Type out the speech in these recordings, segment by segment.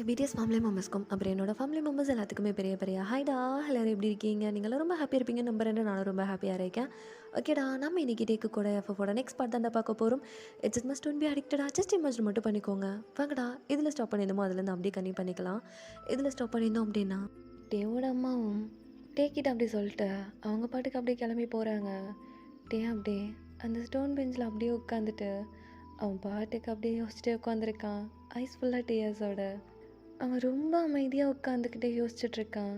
BDS family மெம்பர்ஸ்க்கும் அப்புறம் என்னோட family members எல்லாத்துக்குமே பெரிய பெரிய ஹாய்டா. எல்லாரும் எப்படி இருக்கீங்க? நீங்களும் ரொம்ப ஹாப்பியாக இருப்பீங்க நம்புறேன். நானும் ரொம்ப ஹாப்பியாக இருக்கேன். ஓகேடா, நம்ம இன்னைக்கு டேக்கு கூட எஃப்எஃபோட நெக்ஸ்ட் பார்ட் தான் பார்க்க போகிறோம். இட்ஸ் மஸ்ட் டோன்ட் பி அடிக்டடா, ஜஸ்ட் இமேஜின் மட்டும் பண்ணிக்கோங்க. வாங்கடா, இதில் ஸ்டாப் பண்ணியிருந்தோமோ அதுலேருந்து அப்படியே கன்னியூ பண்ணிக்கலாம். இதில் ஸ்டாப் பண்ணியிருந்தோம் அப்படின்னா டேவோட அம்மாவும் டேக்கிட்ட அப்படி சொல்லிட்டு அவங்க பாட்டுக்கு அப்படியே கிளம்பி போகிறாங்க. டே அப்படியே அந்த ஸ்டோன் பெஞ்சில் அப்படியே உட்காந்துட்டு அவன் பாட்டுக்கு அப்படியே யோசிச்சுட்டே உட்காந்துருக்கான். ஐஸ் ஃபுல்லாக டேயர்ஸோட அவன் ரொம்ப அமைதியாக உட்காந்துக்கிட்டே யோசிச்சுட்ருக்கான்.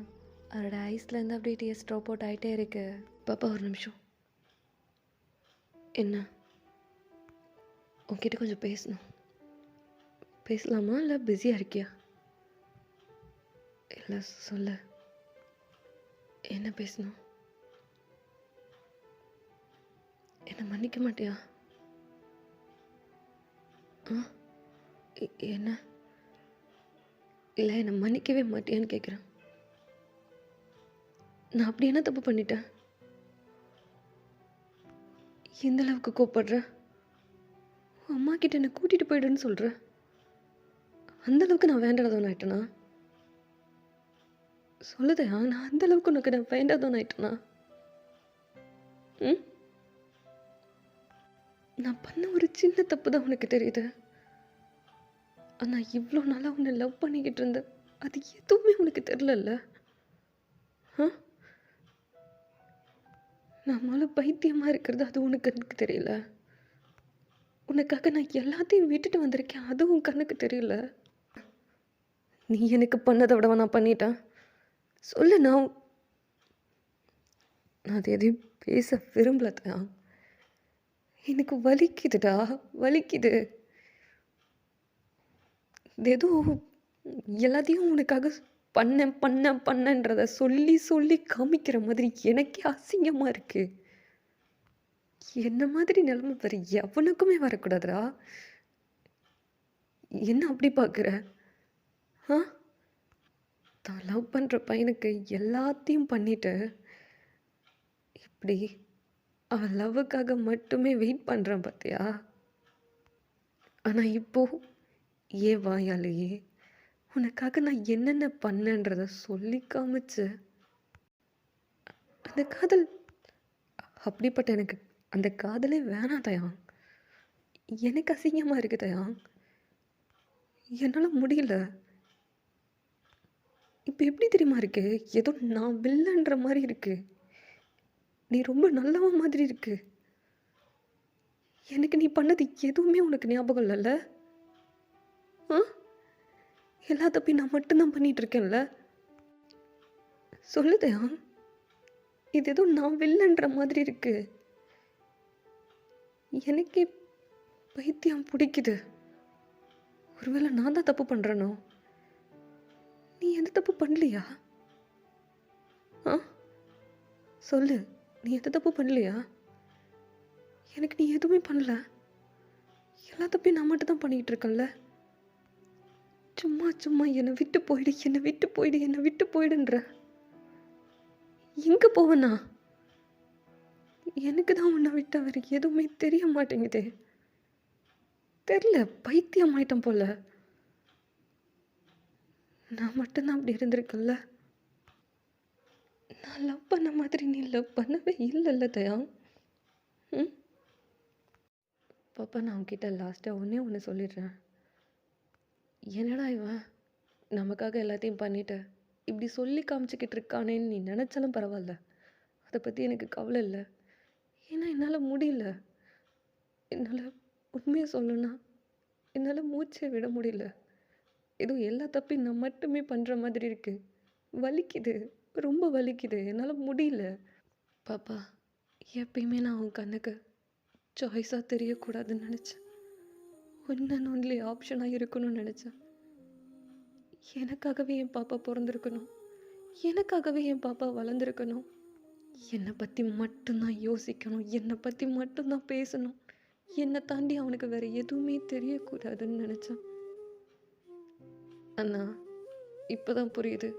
அவரோட ஐஸ்லேருந்து அப்படியே டேஸ்ட் ட்ராப் அவுட் ஆகிட்டே இருக்கு. பாப்பா ஒரு நிமிஷம். என்ன? உன்கிட்ட கொஞ்சம் பேசணும். பேசலாமா இல்லை பிஸியாக இருக்கியா? இல்லை சொல்ல. என்ன பேசணும்? என்னை மன்னிக்க மாட்டியா? என்ன? இல்லை, என்னை மன்னிக்கவே மாட்டியான்னு கேட்குறேன். நான் அப்படி என்ன தப்பு பண்ணிட்டேன்? எந்த அளவுக்கு கோப்படுறேன்? அம்மா கிட்ட என்னை கூட்டிகிட்டு போயிடுன்னு சொல்கிறேன். அந்த அளவுக்கு நான் வேண்டாதவன் ஆயிட்டேனா? சொல்லுதையா, நான் அந்த அளவுக்கு உனக்கு நான் வேண்டாதவன் ஆயிட்டேனா? நான் பண்ண ஒரு சின்ன தப்பு தான் உனக்கு தெரியுது. ஆனால் இவ்வளோ நாளாக உன்னை லவ் பண்ணிக்கிட்டு இருந்தேன். அது எதுவுமே உனக்கு தெரிலல்ல. நான் மேலே பைத்தியமாக இருக்கிறது அது உனக்கு எனக்கு தெரியல. உனக்காக நான் எல்லாத்தையும் விட்டுட்டு வந்திருக்கேன், அதுவும் கண்ணுக்கு தெரியல. நீ எனக்கு பண்ணதை விடவா நான் பண்ணிட்டேன்? சொல்லு. நான் அது எதையும் பேச விரும்பலதான். எனக்கு வலிக்குதுடா, வலிக்குது. ஏதோ எல்லாத்தையும் உனக்காக பண்ணன்றத சொல்லி சொல்லி காமிக்கிற மாதிரி எனக்கே அசிங்கமாக இருக்கு. என்ன மாதிரி நிலைமை வேறு எவனுக்குமே வரக்கூடாதுடா. என்ன அப்படி பார்க்குற? தான் லவ் பண்ணுற பையனுக்கு எல்லாத்தையும் பண்ணிட்டு இப்படி அவன் லவ்வுக்காக மட்டுமே வெயிட் பண்ணுறான் பார்த்தியா? ஆனால் இப்போ ஏன் வாயாலேயே உனக்காக நான் என்னென்ன பண்ணன்றத சொல்லி காமிச்சு அந்த காதல் அப்படிப்பட்ட எனக்கு அந்த காதலே வேணாதயா. எனக்கு அசிங்கமாக இருக்குதயா. என்னால் முடியல. இப்போ எப்படி தெரியுமா இருக்கு? ஏதோ நான் வில்லன்ற மாதிரி இருக்கு. நீ ரொம்ப நல்லவ மாதிரி இருக்கு. எனக்கு நீ பண்ணது எதுவுமே உனக்கு ஞாபகம் இல்லைல்ல? எல்லா தப்பையும் நான் மட்டும்தான் பண்ணிட்டு இருக்கேன்ல. சொல்லுதையா, இது ஏதோ நான் வில்லன்ற மாதிரி இருக்கு. எனக்கே பைத்தியம் பிடிக்குது. ஒருவேளை நான் தான் தப்பு பண்ணுறனோ? நீ எந்த தப்பு பண்ணலையா? சொல்லு, நீ எந்த தப்பு பண்ணலையா? எனக்கு நீ எதுவுமே பண்ணல. எல்லா தப்பையும் நான் மட்டும் தான் பண்ணிக்கிட்டு இருக்கேன்ல. சும்மா சும்மா என்னை விட்டு போயிடு, என்னை விட்டு போயிடு, என்னை விட்டு போயிடுன்ற. எங்கே போவேண்ணா? எனக்கு தான் உன்னை விட்ட வேறு எதுவுமே தெரிய மாட்டேங்குதே. தெரில, பைத்தியம் ஆயிட்டேன் போல. நான் மட்டும்தான் அப்படி இருந்திருக்கேன்ல. நான் லவ் பண்ண மாதிரி நீ லவ் பண்ணவே இல்லைல்ல தயா. பாப்பா, நான் உன்கிட்ட லாஸ்ட்டாக ஒன்று சொல்லிடுறேன். என்னடா இவன் நமக்காக எல்லாத்தையும் பண்ணிட்டு இப்படி சொல்லி காமிச்சிக்கிட்டு இருக்கானேன்னு நீ நினச்சாலும் பரவாயில்ல. அதை பற்றி எனக்கு கவலை இல்லை. ஏன்னா என்னால் முடியல. என்னால் உண்மையை சொல்லணும்னா என்னால் மூச்சை விட முடியல. ஏதோ எல்லா தப்பையும் நான் மட்டுமே பண்ணுற மாதிரி இருக்குது. வலிக்குது, ரொம்ப வலிக்குது. என்னால் முடியல. பாப்பா, எப்பயுமே நான் உன் கண்ணுக்கு சாய்ஸாக தெரியக்கூடாதுன்னு நினச்சேன். ஒன் அண்ட் ஒன்லி ஆப்ஷனாக இருக்கணும்னு நினச்சேன். எனக்காகவே என் பாப்பா பிறந்திருக்கணும். எனக்காகவே என் பாப்பா வளர்ந்துருக்கணும். என்னை பற்றி மட்டும்தான் யோசிக்கணும். என்னை பற்றி மட்டும்தான் பேசணும். என்னை தாண்டி அவனுக்கு வேறு எதுவுமே தெரியக்கூடாதுன்னு நினச்சேன். அண்ணா, இப்போ தான் புரியுது.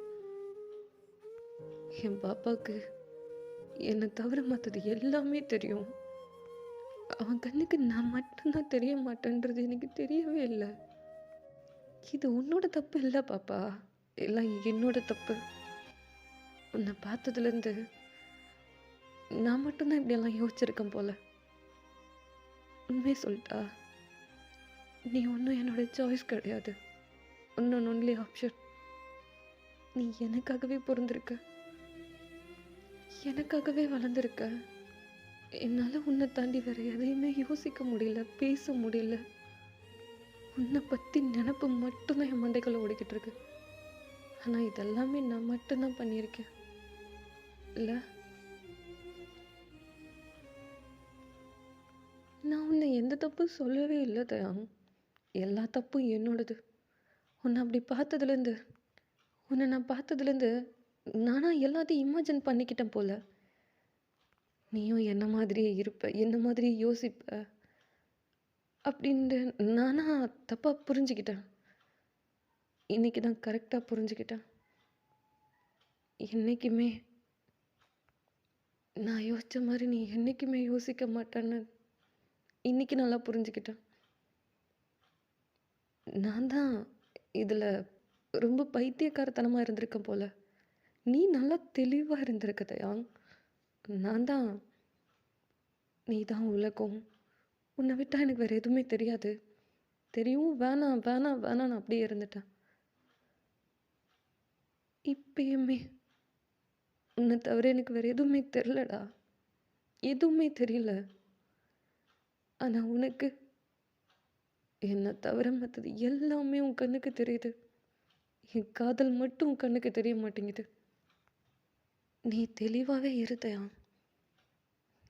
என் பாப்பாவுக்கு என்னை தவிர மற்றது எல்லாமே தெரியும். அவன் கண்ணுக்கு நான் மட்டும்தான் தெரிய மாட்டேன்றது எனக்கு தெரியவே இல்லை. இது உன்னோட தப்பு இல்ல பாப்பா. எல்லாம் என்னோட தப்பு. உன்ன பார்த்ததுலேருந்து நான் மட்டும் தான் இப்படியெல்லாம் யோசிச்சிருக்கேன் போல. உண்மைய சொல்லட்டா? நீ ஒன்றும் என்னோட சாய்ஸ் கிடையாது. One and only option. நீ எனக்காகவே பொறந்திருக்க. எனக்காகவே வளர்ந்துருக்க. என்னால உன்னை தாண்டி வேற எதையுமே யோசிக்க முடியல, பேச முடியல. உன்னை பத்தி நினப்பு மட்டும்தான் என் மண்டைக்குள்ள ஓடிக்கிட்டு இருக்கு. ஆனா இதெல்லாமே நான் மட்டும்தான் பண்ணியிருக்கேன் இல்ல? நான் உன்னை எந்த தப்பும் சொல்லவே இல்லை தயாங். எல்லா தப்பும் என்னோடது. உன்னை அப்படி பார்த்ததுலேருந்து உன்னை நான் பார்த்ததுலேருந்து நானா எல்லாத்தையும் இமேஜின் பண்ணிக்கிட்டேன் போல. நீயும் என்ன மாதிரியே இருப்ப, என்ன மாதிரியே யோசிப்ப அப்படின்ட்டு நானா தப்பாக புரிஞ்சுக்கிட்டேன். இன்னைக்கு தான் கரெக்டாக புரிஞ்சுக்கிட்டேன். என்றைக்குமே நான் யோசித்த மாதிரி நீ என்றைக்குமே யோசிக்க மாட்டேன்னு இன்னைக்கு நல்லா புரிஞ்சுக்கிட்டேன். நான் தான் இதில் ரொம்ப பைத்தியக்காரத்தனமாக இருந்திருக்கேன் போல. நீ நல்லா தெளிவாக இருந்திருக்க தயாங். நான் தான் நீ தான் உலகம், உன்னை விட்டால் எனக்கு வேறு எதுவுமே தெரியாது, தெரியும் வேணாம் வேணாம் வேணாம் நான் அப்படியே இருந்துட்டேன். இப்பயுமே உன்னை தவிர எனக்கு வேறு எதுவுமே தெரிலடா. எதுவுமே தெரியல. ஆனால் உனக்கு என்னை தவிர மற்றது எல்லாமே உன் கண்ணுக்கு தெரியுது. என் காதல் மட்டும் உன் கண்ணுக்கு தெரிய மாட்டேங்குது. நீ தெளிவாகவே இருத்தையா.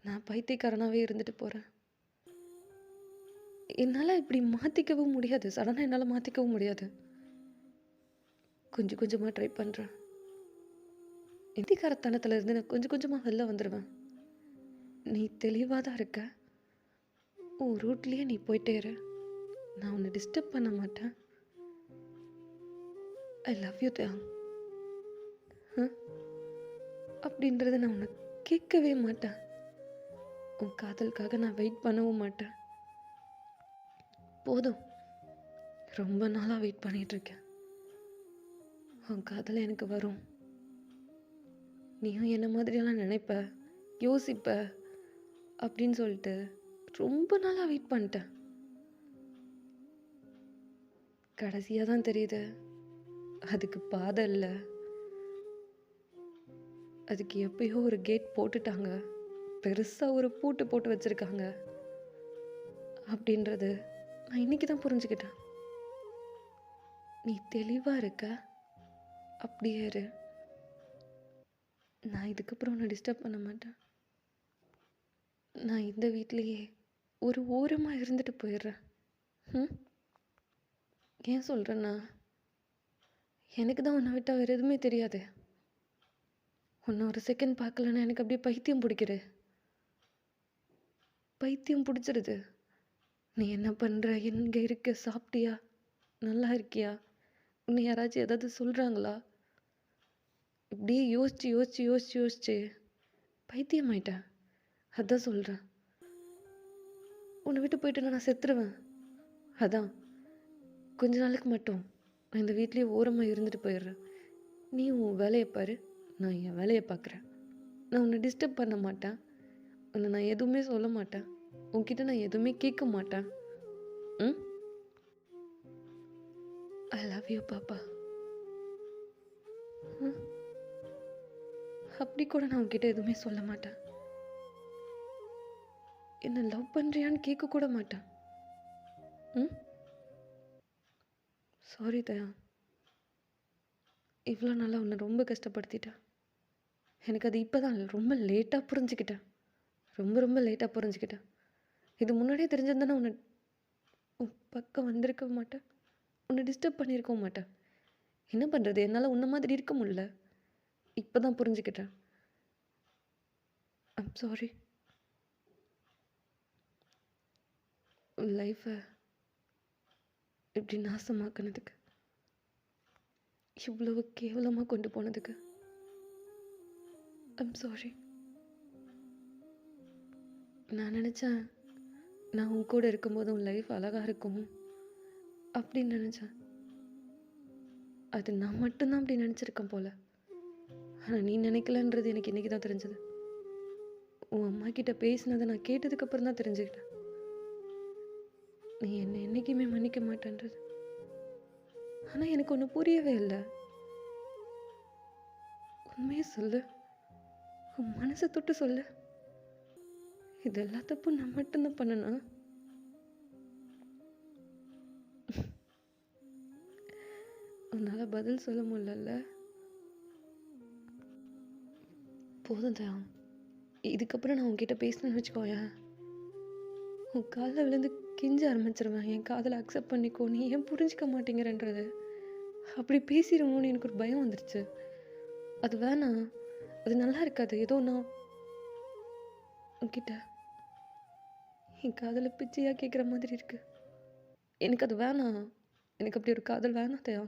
நான் பைத்தியக்காரனாகவே இருந்துட்டு போகிறேன். என்னால் இப்படி மாற்றிக்கவும் முடியாது. சடனாக என்னால் மாற்றிக்கவும் முடியாது. கொஞ்சம் கொஞ்சமாக ட்ரை பண்ணுறேன். எந்திக்காரத்தனத்தில் இருந்து நான் கொஞ்சம் கொஞ்சமாக வெளில வந்துடுவேன். நீ தெளிவாக தான் இருக்க. உன் ரூட்லேயே நீ போயிட்டே இரு. நான் உன்னை டிஸ்டர்ப் பண்ண மாட்டேன். ஐ லவ் யூ தயாங். அப்படின்றத நான் உன்னை கேட்கவே மாட்டேன். உன் காதலுக்காக நான் வெயிட் பண்ணவும் மாட்டேன். போதும், ரொம்ப நாளாக வெயிட் பண்ணிகிட்ருக்கேன். உன் காதல் எனக்கு வரும். நீயும் என்ன மாதிரியெல்லாம் நினைப்ப, யோசிப்ப அப்படின்னு சொல்லிட்டு ரொம்ப நாளாக வெயிட் பண்ணிட்டேன். கடைசியாக தான் தெரியுது அதுக்கு பாதை இல்லை. அதுக்கு எப்பயோ ஒரு கேட் போட்டுட்டாங்க, பெருசாக ஒரு பூட்டு போட்டு வச்சுருக்காங்க அப்படின்றது நான் இன்னைக்கு தான் புரிஞ்சுக்கிட்டேன். நீ தெளிவாக இருக்க, அப்படியே இரு. நான் இதுக்கப்புறம் உன்னை டிஸ்டர்ப் பண்ண மாட்டேன். நான் இந்த வீட்லேயே ஒரு ஓரமாக இருந்துட்டு போயிடுறேன். ஏன் சொல்கிறேன்னா, எனக்கு தான் உன்னை விட்டால் வேறு எதுவுமே தெரியாது. உன்னை ஒரு செகண்ட் பார்க்கலன்னா எனக்கு அப்படியே பைத்தியம் பிடிக்குது. பைத்தியம் பிடிச்சிருது. நீ என்ன பண்ணுற, எங்கே இருக்க, சாப்பிட்டியா, நல்லா இருக்கியா, உன்னை யாராச்சும் ஏதாவது சொல்கிறாங்களா, இப்படியே யோசிச்சு யோசிச்சு யோசிச்சு யோசிச்சு பைத்தியம் ஆயிட்டேன். அதான் சொல்கிறேன். உன்னை விட்டு போயிட்டு நான் செத்துருவேன். அதான் கொஞ்ச நாளுக்கு மட்டும் நான் இந்த வீட்லேயே ஓரமாக இருந்துட்டு போயிடுறேன். நீ உன் வேலையை பாரு, நான் என் வேலையை பார்க்குறேன். நான் உன்னை டிஸ்டர்ப் பண்ண மாட்டேன். உன்னை நான் எதுவுமே சொல்ல மாட்டேன். உன்கிட்ட நான் எதுவுமே கேட்க மாட்டேன். ஐ லவ் யூ பாப்பா. அப்படி கூட நான் உன்கிட்ட எதுவுமே சொல்ல மாட்டேன். என்ன லவ் பண்ணுறியான்னு கேட்க கூட மாட்டேன். சாரி தயா, இவ்வளோ நாளாக உன்னை ரொம்ப கஷ்டப்படுத்திட்டேன். எனக்கு அது இப்போ தான் ரொம்ப லேட்டாக புரிஞ்சுக்கிட்டேன். ரொம்ப ரொம்ப லேட்டாக புரிஞ்சுக்கிட்டேன். இது முன்னாடியே தெரிஞ்சிருந்தேன்னா உன்னை உன் பக்கம் வந்திருக்க மாட்டேன். உன்னை டிஸ்டர்ப் பண்ணியிருக்கவும் மாட்டேன். என்ன பண்ணுறது, என்னால் உன்ன மாதிரி இருக்க முடியல. இப்போ தான் புரிஞ்சுக்கிட்டேன். I'm sorry. உன் லைஃப்பை இப்படி நாசமாக்குனதுக்கு, இவ்வளவு கேவலமாக கொண்டு போனதுக்கு ஐம் சாரி. நான் நினச்சேன் நான் உன் கூட இருக்கும்போது உன் லைஃப் அழகாக இருக்கும் அப்படின்னு நினச்சேன். அது நான் மட்டும் தான் அப்படி நினச்சிருக்கேன் போல. ஆனா நீ நினைக்கலன்றது எனக்கு இன்னைக்கு தான் தெரிஞ்சது. உன் அம்மா கிட்ட பேசினதை நான் கேட்டதுக்கு அப்புறம் தான் தெரிஞ்சுக்கிட்டேன். நீ என்னை என்னைக்குமே மன்னிக்க மாட்டேன்றது. ஆனா எனக்கு ஒண்ணு புரியவே இல்ல. உண்மையை சொல்லு. உன் மனசை தொட்டு சொல்லு. இதெல்லாம் தப்பு நான் மட்டும்தான் பண்ணனா? உன்னால பதில் சொல்ல முடியலல்ல? போதும் தயா. இதுக்கப்புறம் நான் உன்கிட்ட பேசினேன்னு வச்சுக்கோயேன், உன் காலில் விழுந்து கெஞ்ச ஆரம்பிச்சிருவேன். என் காதலை அக்செப்ட் பண்ணிக்கோ, நீ ஏன் புரிஞ்சுக்க மாட்டேங்கிறன்றது. அப்படி பேசிடுவோன்னு எனக்கு ஒரு பயம் வந்துருச்சு. அது வேணாம். அது நல்லா இருக்காது. ஏதோ நான் உன்கிட்ட என் காதலை பிச்சையாக கேட்குற மாதிரி இருக்கு. எனக்கு அது வேணாம். எனக்கு அப்படி ஒரு காதல் வேணாம் தயா.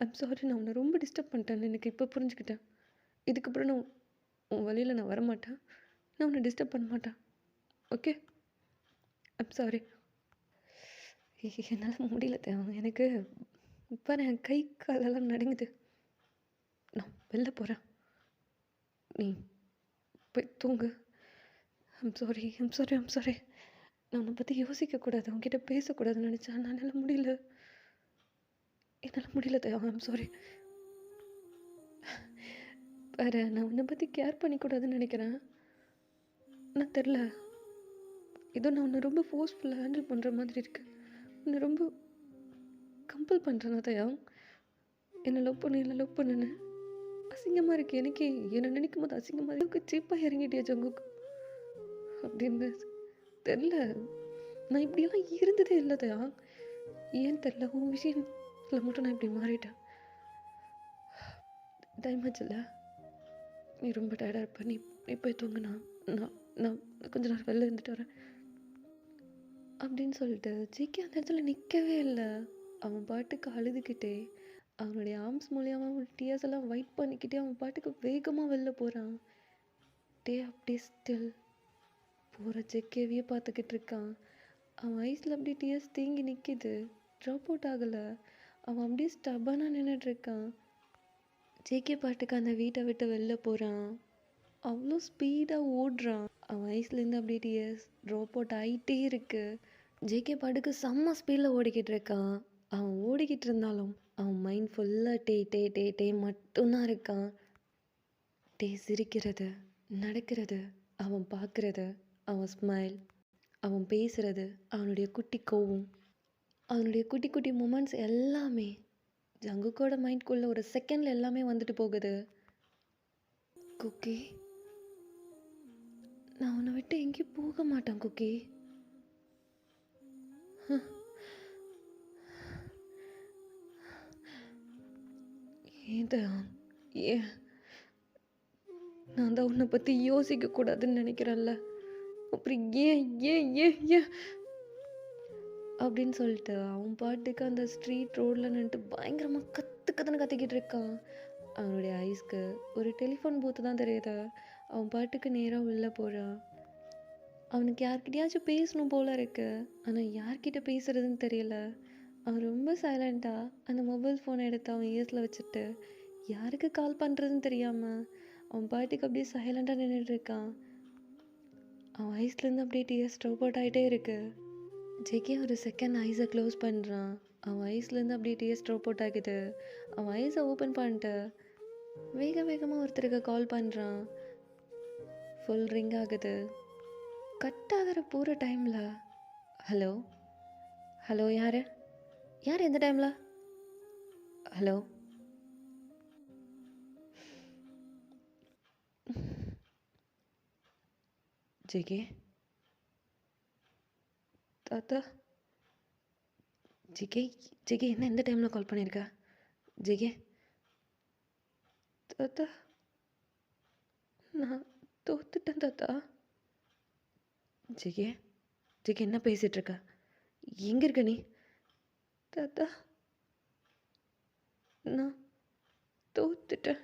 ஐம் சாரி, நான் உன்னை ரொம்ப டிஸ்டர்ப் பண்ணிட்டேன்னு எனக்கு இப்போ புரிஞ்சுக்கிட்டேன். இதுக்கப்புறம் நான் உன் வழியில் நான் வரமாட்டேன். நான் உன்னை டிஸ்டர்ப் பண்ண மாட்டேன். Okay, I'm sorry. என்னால் முடியல தயா. எனக்கு இப்போ என் கை காலெல்லாம் நடுங்குது. நான் வெளில போகிறேன். நீ போய் தூங்கு. I'm sorry, I'm sorry, I'm sorry. நான் உன்னை பற்றி யோசிக்கக்கூடாது, உன்கிட்ட பேசக்கூடாதுன்னு நினச்சேன். என்னால் முடியல. என்னால் முடியல தயா. I'm sorry. வேறு நான் உன்னை பற்றி கேர் பண்ணிக்கூடாதுன்னு நினைக்கிறேன். நான் தெரில. ஏதோ நான் உன்னை ரொம்ப ஃபோர்ஸ்ஃபுல்லாக ஹேண்டில் பண்ணுற மாதிரி இருக்கு. உன்னை ரொம்ப கம்பல் பண்ணுறேன்னா தயா. என்னை லவ் பண்ணு, என்னை லவ் பண்ணுன்னு. அசிங்கமாக இருக்கு எனக்கே. என்னை நினைக்கும் போது அசிங்கமாக இருக்கு. சீப்பாக இறங்கிட்டியா ஜங்குக்கு அப்படின்னு தெரில. நான் இப்படியெல்லாம் இருந்ததே இல்லை தயா. ஏன் தெரில, உன் விஷயத்தில் மட்டும் நான் இப்படி மாறிட்டேன். டைம் ஆச்சுல்ல, நீ ரொம்ப டயர்டாக இருப்ப. நீ நீ போய் தூங்கு. நான் நான் நான் கொஞ்ச நேரம் வெளில இருந்துட்டு வரேன் அப்படின்னு சொல்லிட்டு ஜிகே அந்த இடத்துல நிற்கவே இல்லை. அவன் பாட்டுக்கு அழுதுகிட்டே அவனுடைய ஆர்ம்ஸ் மூலியமாக அவன் டியர்ஸ் எல்லாம் வைட் பண்ணிக்கிட்டே அவன் பாட்டுக்கு வேகமாக வெளில போகிறான். டே அப்படியே ஸ்டில் போகிற ஜெக்கேவியே பார்த்துக்கிட்டு இருக்கான். அவன் ஐஸில் அப்படியே டியர்ஸ் தேங்கி நிற்கிது. ட்ராப் அவுட் ஆகலை. அவன் அப்படியே ஸ்டபனாக நின்றுட்டுருக்கான். ஜேகே பாட்டுக்கு அந்த வீட்டை விட்டு வெளில போகிறான். அவ்வளோ ஸ்பீடாக ஓடுறான். அவன் ஐஸ்லேருந்து அப்படியே டியர்ஸ் ட்ராப் அவுட் ஆகிட்டே இருக்கு. ஜேகே பாட்டுக்கு செம்ம ஸ்பீடில் ஓடிக்கிட்டு இருக்கான். அவன் ஓடிக்கிட்டு இருந்தாலும் அவன் மைண்ட் ஃபுல்லாக டே டே டே டே மட்டும்தான் இருக்கான். டே சிரிக்கிறது, நடக்கிறது, அவன் பார்க்குறது, அவன் ஸ்மைல், அவன் பேசுகிறது, அவனுடைய குட்டி கோவம், அவனுடைய குட்டி குட்டி மூமெண்ட்ஸ் எல்லாமே ஜங்குக்கோட மைண்ட்குள்ளே ஒரு செகண்டில் எல்லாமே வந்துட்டு போகுது. குக்கி, நான் உன்னை விட்டு எங்கேயும் போக மாட்டேன் குக்கி. ஏன் நான் தான் உன்னை பற்றி யோசிக்கக்கூடாதுன்னு நினைக்கிறேன்ல. அப்புறம் ஏன் ஏன் ஏன் ஏன் அப்படின்னு சொல்லிட்டு அவன் பாட்டுக்கு அந்த ஸ்ட்ரீட் ரோடில் நின்றுட்டு பயங்கரமாக கத்திக்கிட்டு இருக்கான். அவனுடைய ஐஸ்க்கு ஒரு டெலிஃபோன் பூத்து தான் தெரியுது. அவன் பாட்டுக்கு நேராக உள்ளே போகிறான். அவனுக்கு யார்கிட்டயாச்சும் பேசணும் போல இருக்கு. ஆனால் யார்கிட்ட பேசுறதுன்னு தெரியல. அவன் ரொம்ப சைலண்ட்டாக அந்த மொபைல் ஃபோனை எடுத்து அவன் இயர்ஸில் வச்சுட்டு யாருக்கு கால் பண்ணுறதுன்னு தெரியாமல் அவன் பாட்டுக்கு அப்படியே சைலண்ட்டாக நின்றுட்டு இருக்கான். அவன் ஐஸ்லேருந்து அப்படியே டியர்ஸ் ட்ராப் அவுட் ஆகிட்டே இருக்கு. ஜெகே ஒரு செகண்ட் ஐஸை க்ளோஸ் பண்ணுறான். அவன் ஐஸ்லேருந்து அப்படியே டியர்ஸ் ட்ராப் அவுட் ஆகுது. அவன் ஐஸை ஓப்பன் பண்ணிட்டு வேகமாக ஒருத்தருக்கு கால் பண்ணுறான். ஃபுல் ரிங் ஆகுது. கட் ஆகிற போகிற டைமில் ஹலோ ஹலோ யார் யார் எந்த டைமில் ஹலோ ஜெகே தாத்தா. ஜெகே ஜெகே என்ன எந்த டைமில் கால் பண்ணியிருக்க? ஜெகே தாத்தா, நான் தோத்துட்டேன் தாத்தா. ஜெகே ஜெகே என்ன பேசிகிட்ருக்க? எங்கே இருக்க நீ? தாத்தா, நான் தோத்துட்டேன்.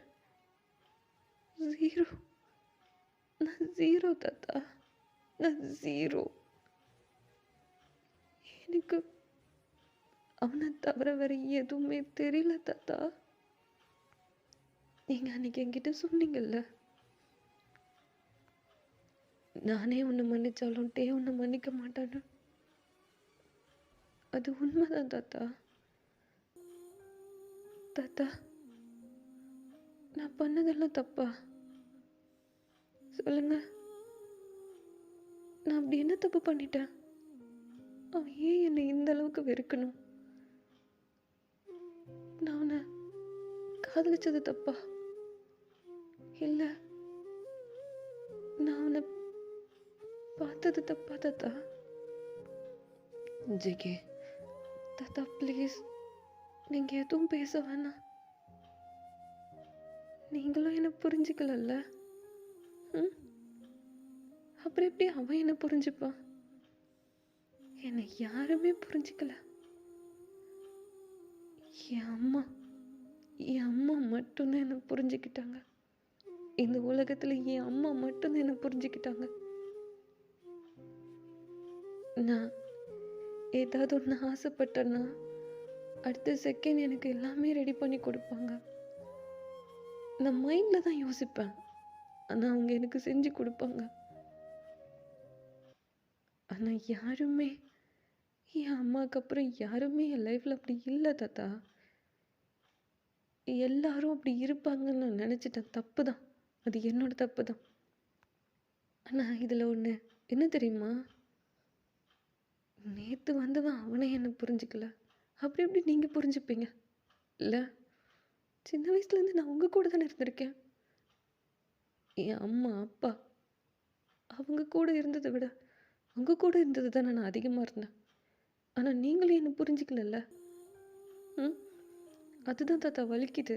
ஜீரோ. நான் ஜீரோ தாத்தா. நான் ஜீரோ. எனக்கு அவனை தவிர வேற எதுவுமே தெரியல தாத்தா. நீங்க அன்னைக்கு என்கிட்ட சொன்னீங்கல்ல, நானே உன்னை மன்னிச்சாலும் டே உன்னை மன்னிக்க மாட்டான்னு. அது உண்மைதான் தாத்தா. தாத்தா, நான் பண்ணதெல்லாம் தப்பா? சொல்லுங்க. நான் அப்படி என்ன தப்பு பண்ணிட்டேன்? அவன் ஏன் என்னை இந்த அளவுக்கு வெறுக்கணும்? நான் அவனை காதலிச்சது தப்பா? இல்ல, நான் அவனை பார்த்தது தப்பா தாத்தா? ஜிகே, தாத்தா ப்ளீஸ், நீங்க எதுவும் பேச வேணாம். நீங்களும் என்னை புரிஞ்சுக்கலல்ல. ம்? அப்புறம் எப்படி அவன் என்ன புரிஞ்சுப்பான்? என்னை யாருமே புரிஞ்சுக்கல. என் அம்மா என் அம்மா மட்டும்தான் என்னை புரிஞ்சுக்கிட்டாங்க. இந்த உலகத்துல என் அம்மா மட்டும்தான் என்னை புரிஞ்சுக்கிட்டாங்க. நான் ஏதாவது ஒன்று ஆசைப்பட்டேன்னா அடுத்த செகண்ட் எனக்கு எல்லாமே ரெடி பண்ணி கொடுப்பாங்க. நான் மைண்டில் தான் யோசிப்பேன், ஆனால் அவங்க எனக்கு செஞ்சு கொடுப்பாங்க. ஆனால் யாருமே, என் அம்மாவுக்கு அப்புறம் யாருமே என் லைஃப்பில் அப்படி இல்லை தாத்தா. எல்லாரும் அப்படி இருப்பாங்கன்னு நான் நினச்சிட்டேன். தப்பு தான், அது என்னோட தப்பு தான். ஆனால் இதில் ஒன்று என்ன தெரியுமா? நேற்று வந்தவன் அவனே என்ன புரிஞ்சுக்கல, அப்படி எப்படி நீங்கள் புரிஞ்சுப்பீங்க? இல்லை, சின்ன வயசுலேருந்து நான் உங்கள் கூட தானே இருந்திருக்கேன். என் அம்மா அப்பா அவங்க கூட இருந்ததை விட உங்கள் கூட இருந்தது தானே நான் அதிகமாக இருந்தேன். ஆனால் நீங்களும் என்ன புரிஞ்சுக்கலல்ல. ம், அதுதான் தாத்தா வலிக்குது.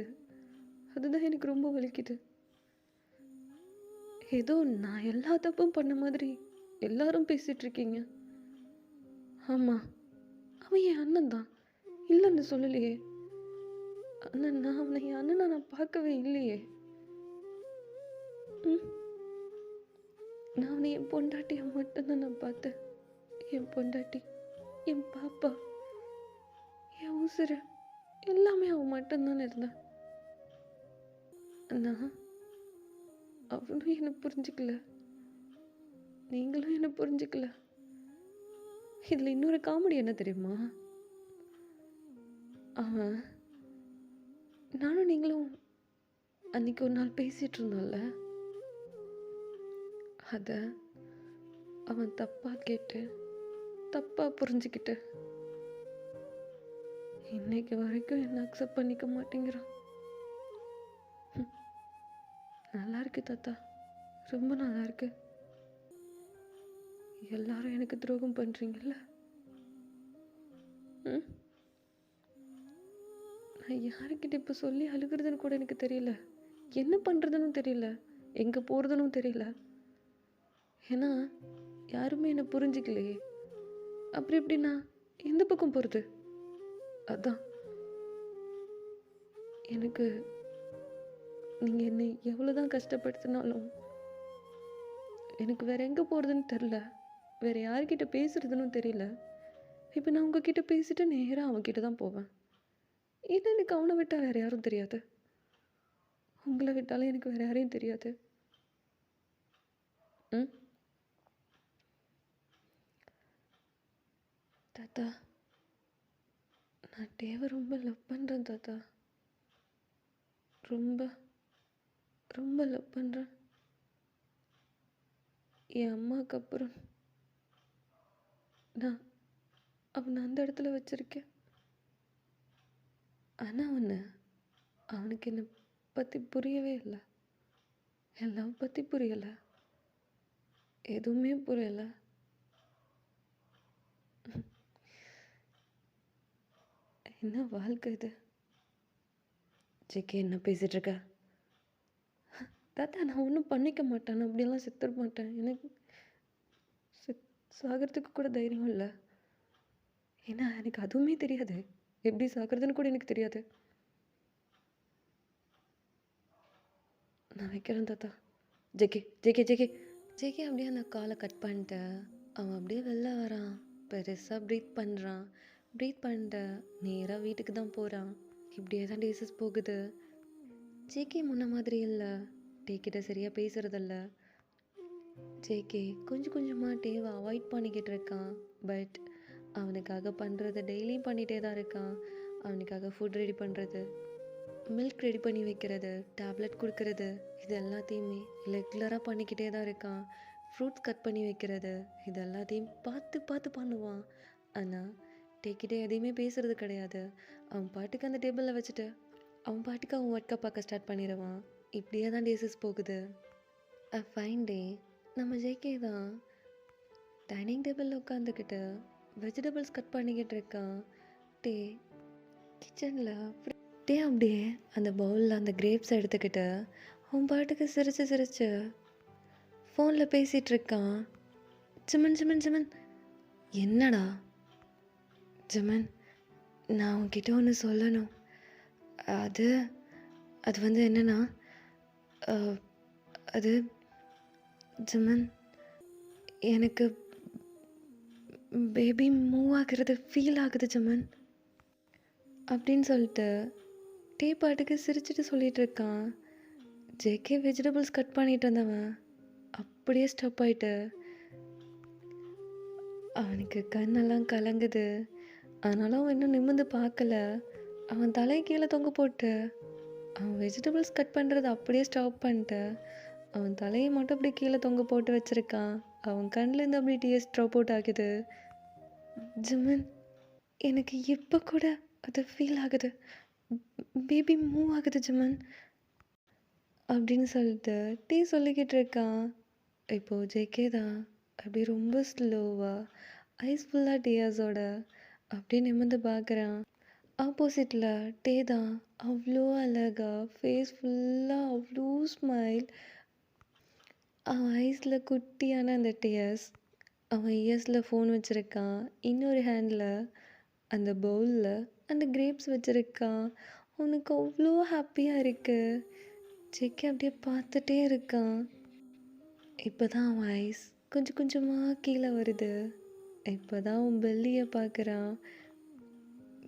அதுதான் எனக்கு ரொம்ப வலிக்குது. ஏதோ நான் எல்லா தப்பும் பண்ண மாதிரி எல்லாரும் பேசிட்டு இருக்கீங்க. ஆமாம், அவன் என் அண்ணன் தான், இல்லைன்னு சொல்லலையே. ஆனால் நான் அவனை என் அண்ணனை நான் பார்க்கவே இல்லையே. ம், நான் அவனை என் பொண்டாட்டியை மட்டும்தான் நான் பார்த்தேன். என் பொண்டாட்டி, என் பாப்பா, என் உசுறு எல்லாமே அவன் மட்டும்தான் இருந்தான். ஆனால் அவனும் என்னை புரிஞ்சுக்கல, நீங்களும் என்னை புரிஞ்சுக்கல. இதில் இன்னொரு காமெடி என்ன தெரியுமா? அவன் நானும் நீங்களும் அன்னைக்கு ஒரு நாள் பேசிகிட்டு இருந்தோம்ல, அதை அவன் தப்பாக கேட்டு தப்பாக புரிஞ்சுக்கிட்டு இன்னைக்கு வரைக்கும் என்ன அக்செப்ட் பண்ணிக்க மாட்டேங்கிறான். ம், நல்லா இருக்கு தாத்தா, ரொம்ப நல்லா இருக்கு. எல்லாரும் எனக்கு துரோகம் பண்ணுறீங்கல்ல. ம், நான் யாருக்கிட்ட இப்போ சொல்லி அழுகிறதுன்னு கூட எனக்கு தெரியல, என்ன பண்ணுறதுன்னு தெரியல, எங்கே போகிறதுன்னு தெரியல. ஏன்னா யாருமே என்னை புரிஞ்சிக்கலையே. அப்படி எப்படி நான் எந்த பக்கம் போகிறது? அதான் எனக்கு நீங்கள் என்னை எவ்வளோதான் கஷ்டப்படுத்தினாலும் எனக்கு வேற எங்கே போகிறதுன்னு தெரில, வேற யார்கிட்ட பேசுறதுன்னு தெரியல. இப்போ நான் உங்ககிட்ட பேசிட்டு நேராக அவன்கிட்ட தான் போவேன். ஏன்னா எனக்கு அவனை விட்டால் வேற யாரும் தெரியாது, உங்களை விட்டாலும் எனக்கு வேற யாரையும் தெரியாது. ம், தாத்தா, நான் டேவை ரொம்ப லவ் பண்ணுறேன் தாத்தா. ரொம்ப ரொம்ப லவ் பண்ணுறேன். என் அம்மாவுக்கு அப்புறம் நான் அவனை அந்த இடத்துல வச்சுருக்கேன். ஆனால் அவனுக்கு என்னை பற்றி புரியவே இல்லை, என் லவ் பற்றி புரியலை, எதுவுமே புரியலை. என்ன வாழ்க்கை இது? ஜேகே, என்ன பேசிகிட்டு இருக்க? தாத்தா, நான் ஒன்றும் பண்ணிக்க மாட்டேன், நான் அப்படியெல்லாம் செத்துட மாட்டேன். எனக்கு சாகிறதுக்கு கூட தைரியம் இல்லை. ஏன்னா எனக்கு அதுவுமே தெரியாது, எப்படி சாகிறதுன்னு கூட எனக்கு தெரியாது. நான் வைக்கிறேன் தாத்தா. ஜேகே ஜேகே ஜேகே ஜேகே அப்படியே அந்த காலை கட் பண்ணிட்டு அவன் அப்படியே வெளில வரான், பெருசாக ப்ரீத் பண்ணுறான். ப்ரீத் பண்ணிட்டு நேராக வீட்டுக்கு தான் போகிறான். இப்படியே தான் டேஸஸ் போகுது. ஜேகே முன்ன மாதிரி இல்லை. டே கிட்ட சரியாக பேசுறதில்ல. ஜேகே கொஞ்சம் கொஞ்சமாக டேவை அவாய்ட் பண்ணிக்கிட்டு இருக்கான். பட் அவனுக்காக பண்ணுறது டெய்லியும் பண்ணிகிட்டே தான் இருக்கான். அவனுக்காக ஃபுட் ரெடி பண்ணுறது, மில்க் ரெடி பண்ணி வைக்கிறது, டேப்லெட் கொடுக்கறது, இது எல்லாத்தையுமே ரெகுலராக பண்ணிக்கிட்டே தான் இருக்கான். ஃப்ரூட்ஸ் கட் பண்ணி வைக்கிறது, இது எல்லாத்தையும் பார்த்து பார்த்து பண்ணுவான். ஆனால் டேக்கிட்டே எதையுமே பேசுறது கிடையாது. அவன் பாட்டுக்கு அந்த டேபிளில் வச்சுட்டு அவன் பாட்டுக்கு அவன் ஒர்க்கை பார்க்க ஸ்டார்ட் பண்ணிடுவான். இப்படியே தான் டேஸஸ் போகுது. அ ஃபைன் டே நம்ம ஜேகே தான் டைனிங் டேபிளில் உட்காந்துக்கிட்டு வெஜிடபிள்ஸ் கட் பண்ணிக்கிட்டு இருக்கான். டே கிச்சனில் டே அப்படியே அந்த பவுலில் அந்த கிரேப்ஸ் எடுத்துக்கிட்டு அவன் பாட்டுக்கு சிரிச்சு சிரிச்சு ஃபோனில் பேசிகிட்டு இருக்கான். ஜிமன் ஜிமன் ஜிமன் என்னடா ஜிமன், நான் உன்கிட்ட ஒன்று சொல்லணும். அது அது வந்து என்னன்னா அது ஜிமன், எனக்கு பேபி மூவ் ஆகிறது ஃபீல் ஆகுது ஜிமன் அப்படின்னு சொல்லிட்டு டே பாட்டுக்கு சிரிச்சிட்டு சொல்லிட்டு இருக்கான். ஜேகே வெஜிடபிள்ஸ் கட் பண்ணிட்டு இருந்தவன் அப்படியே ஸ்டப் ஆயிட்டு அவனுக்கு கண்ணெல்லாம் கலங்குது. ஆனாலும் அவன் இன்னும் நிமிர்ந்து பார்க்கல. அவன் தலை கீழே தொங்க போட்டு அவன் வெஜிடபிள்ஸ் கட் பண்ணுறது அப்படியே ஸ்டாப் பண்ணிட்டு அவன் தலையை மட்டும் அப்படியே கீழே தொங்க போட்டு வச்சுருக்கான். அவன் கண்ணிலேருந்து அப்படியே டிஎஸ் ட்ராப் அவுட் ஆகுது. ஜிமன், எனக்கு இப்போ கூட அது ஃபீல் ஆகுது. பேபி மூவ் ஆகுது ஜிமன் அப்படின்னு சொல்லிட்டு டீ சொல்லிக்கிட்டு இருக்கான். இப்போது ஜேகே தான் அப்படியே ரொம்ப ஸ்லோவாக ஐஸ் ஃபுல்லாக டியாஸோட அப்படியே நிமிர்ந்து பார்க்குறான். ஆப்போசிட்டில் டே தான் அவ்வளோ அழகா ஃபேஸ் ஃபுல்லாக அவ்வளோ ஸ்மைல். அவன் ஐஸில் குட்டியான அந்த டியர்ஸ், அவன் இயர்ஸில் ஃபோன் வச்சுருக்கான். இன்னொரு ஹேண்டில் அந்த பவுலில் அந்த கிரேப்ஸ் வச்சுருக்கான். அவனுக்கு அவ்வளோ ஹாப்பியாக இருக்குது. ஜேகே அப்படியே பார்த்துட்டே இருக்கான். இப்போ தான் அவன் ஐஸ் கொஞ்சம் கொஞ்சமாக கீழே வருது. இப்போ தான் அவன் பெல்லியை பார்க்குறான்.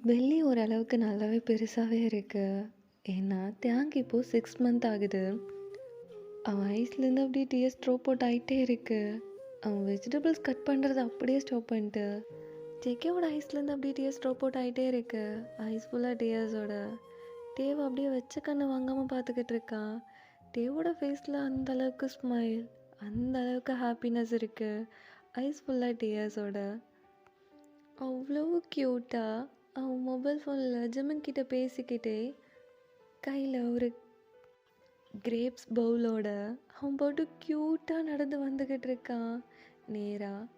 பெல்லி ஓரளவுக்கு நல்லாவே பெருசாகவே இருக்குது. ஏன்னா தேங்க் இப்போது 6 மந்த் ஆகுது. அவன் ஐஸ்லேருந்து அப்படியே டிஎஸ் ட்ராப் அவுட் ஆகிட்டே இருக்குது. அவன் வெஜிடபிள்ஸ் கட் பண்ணுறதை அப்படியே ஸ்டாப் பண்ணிட்டு ஜேகேவோட ஐஸ்லேருந்து அப்படியே டிஎஸ் ட்ராப் அவுட் ஆகிட்டே இருக்குது. ஐஸ் ஃபுல்லாக டிஎஸோட டேவை அப்படியே வச்ச கண்ணு வாங்காமல் பார்த்துக்கிட்டு இருக்கான். டேவோட ஃபேஸில் அந்த அளவுக்கு ஸ்மைல், அந்த அளவுக்கு ஹாப்பினஸ் இருக்குது. ஐஸ் ஃபுல்லாக டிஎஸோட அவ்வளோ க்யூட்டாக அவன் மொபைல் ஃபோனில் ஜிமன் கிட்ட பேசிக்கிட்டே கையில் ஒரு கிரேப்ஸ் பவுலோட அவன் போட்டு க்யூட்டாக நடந்து வந்துக்கிட்டு இருக்கான். நேராக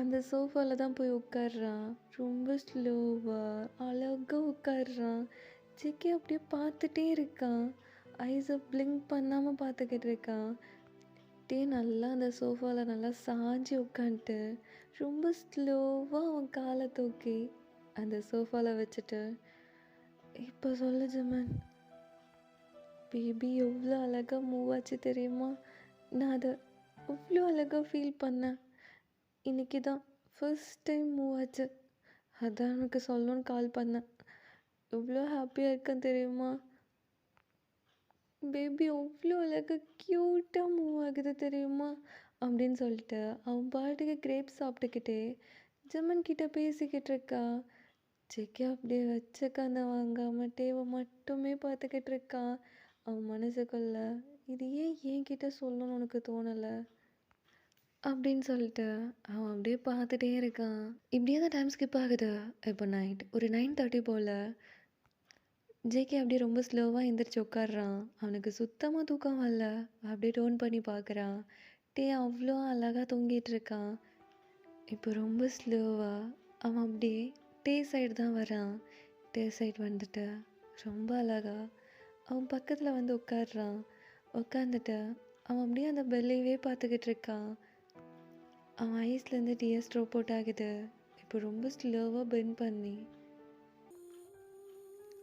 அந்த சோஃபாவில் தான் போய் உட்கார்றான். ரொம்ப ஸ்லோவாக அழகாக உட்கார்றான். ஜேகே அப்படியே பார்த்துட்டே இருக்கான். ஐஸை பிளிங்க் பண்ணாமல் பார்த்துக்கிட்டு இருக்கான். டே நல்லா அந்த சோஃபாவில் நல்லா சாஞ்சி உட்காந்துட்டு ரொம்ப ஸ்லோவாக அவன் காலை தூக்கி அந்த சோஃபாவில் வச்சுட்டு, இப்போ சொல்லு ஜிமன், பேபி எவ்வளோ அழகாக மூவ் ஆச்சு தெரியுமா? நான் அதை அவ்வளோ அழகாக ஃபீல் பண்ணேன். இன்றைக்கி தான் ஃபர்ஸ்ட் டைம் மூவ் ஆச்சு. அதான் எனக்கு சொல்லணும்னு கால் பண்ணேன். எவ்வளோ ஹாப்பியாக இருக்கேன் தெரியுமா? பேபி அவ்வளோ அழகாக க்யூட்டாக மூவ் ஆகுது தெரியுமா அப்படின்னு சொல்லிட்டு அவன் பாட்டுக்கு கிரேப்ஸ் சாப்பிட்டுக்கிட்டே ஜிமன் கிட்ட பேசிக்கிட்டு இருக்கா. ஜேகே அப்படியே வச்ச கண்ணை வாங்காமல் டேவை மட்டுமே பார்த்துக்கிட்டு இருக்கான். அவன் மனசுக்குள்ள இது ஏன் என்கிட்ட சொல்லணும்னு உனக்கு தோணலை அப்படின்னு சொல்லிட்டு அவன் அப்படியே பார்த்துட்டே இருக்கான். இப்படியே தான் டைம் ஸ்கிப் ஆகுது. இப்போ நைட் ஒரு 9:30 போல் ஜேகே அப்படியே ரொம்ப ஸ்லோவாக எந்திரிச்சு உட்காடுறான். அவனுக்கு சுத்தமாக தூக்கம் வரல. அப்படியே டோன் பண்ணி பார்க்குறான். டே அவ்வளோ அழகாக தூங்கிட்டு இருக்கான். இப்போ ரொம்ப ஸ்லோவாக அவன் அப்படியே டே சைடு தான் வரான். டே சைடு வந்துட்டு ரொம்ப அழகா அவன் பக்கத்தில் வந்து உட்காடுறான். உட்காந்துட்டு அவன் அப்படியே அந்த பெல்லையவே பார்த்துக்கிட்டு இருக்கான். அவன் ஐஸ்லேருந்து டிஎஸ் ட்ராப் அவுட் ஆகுது. இப்போ ரொம்ப ஸ்லோவாக பெண்ட் பண்ணி,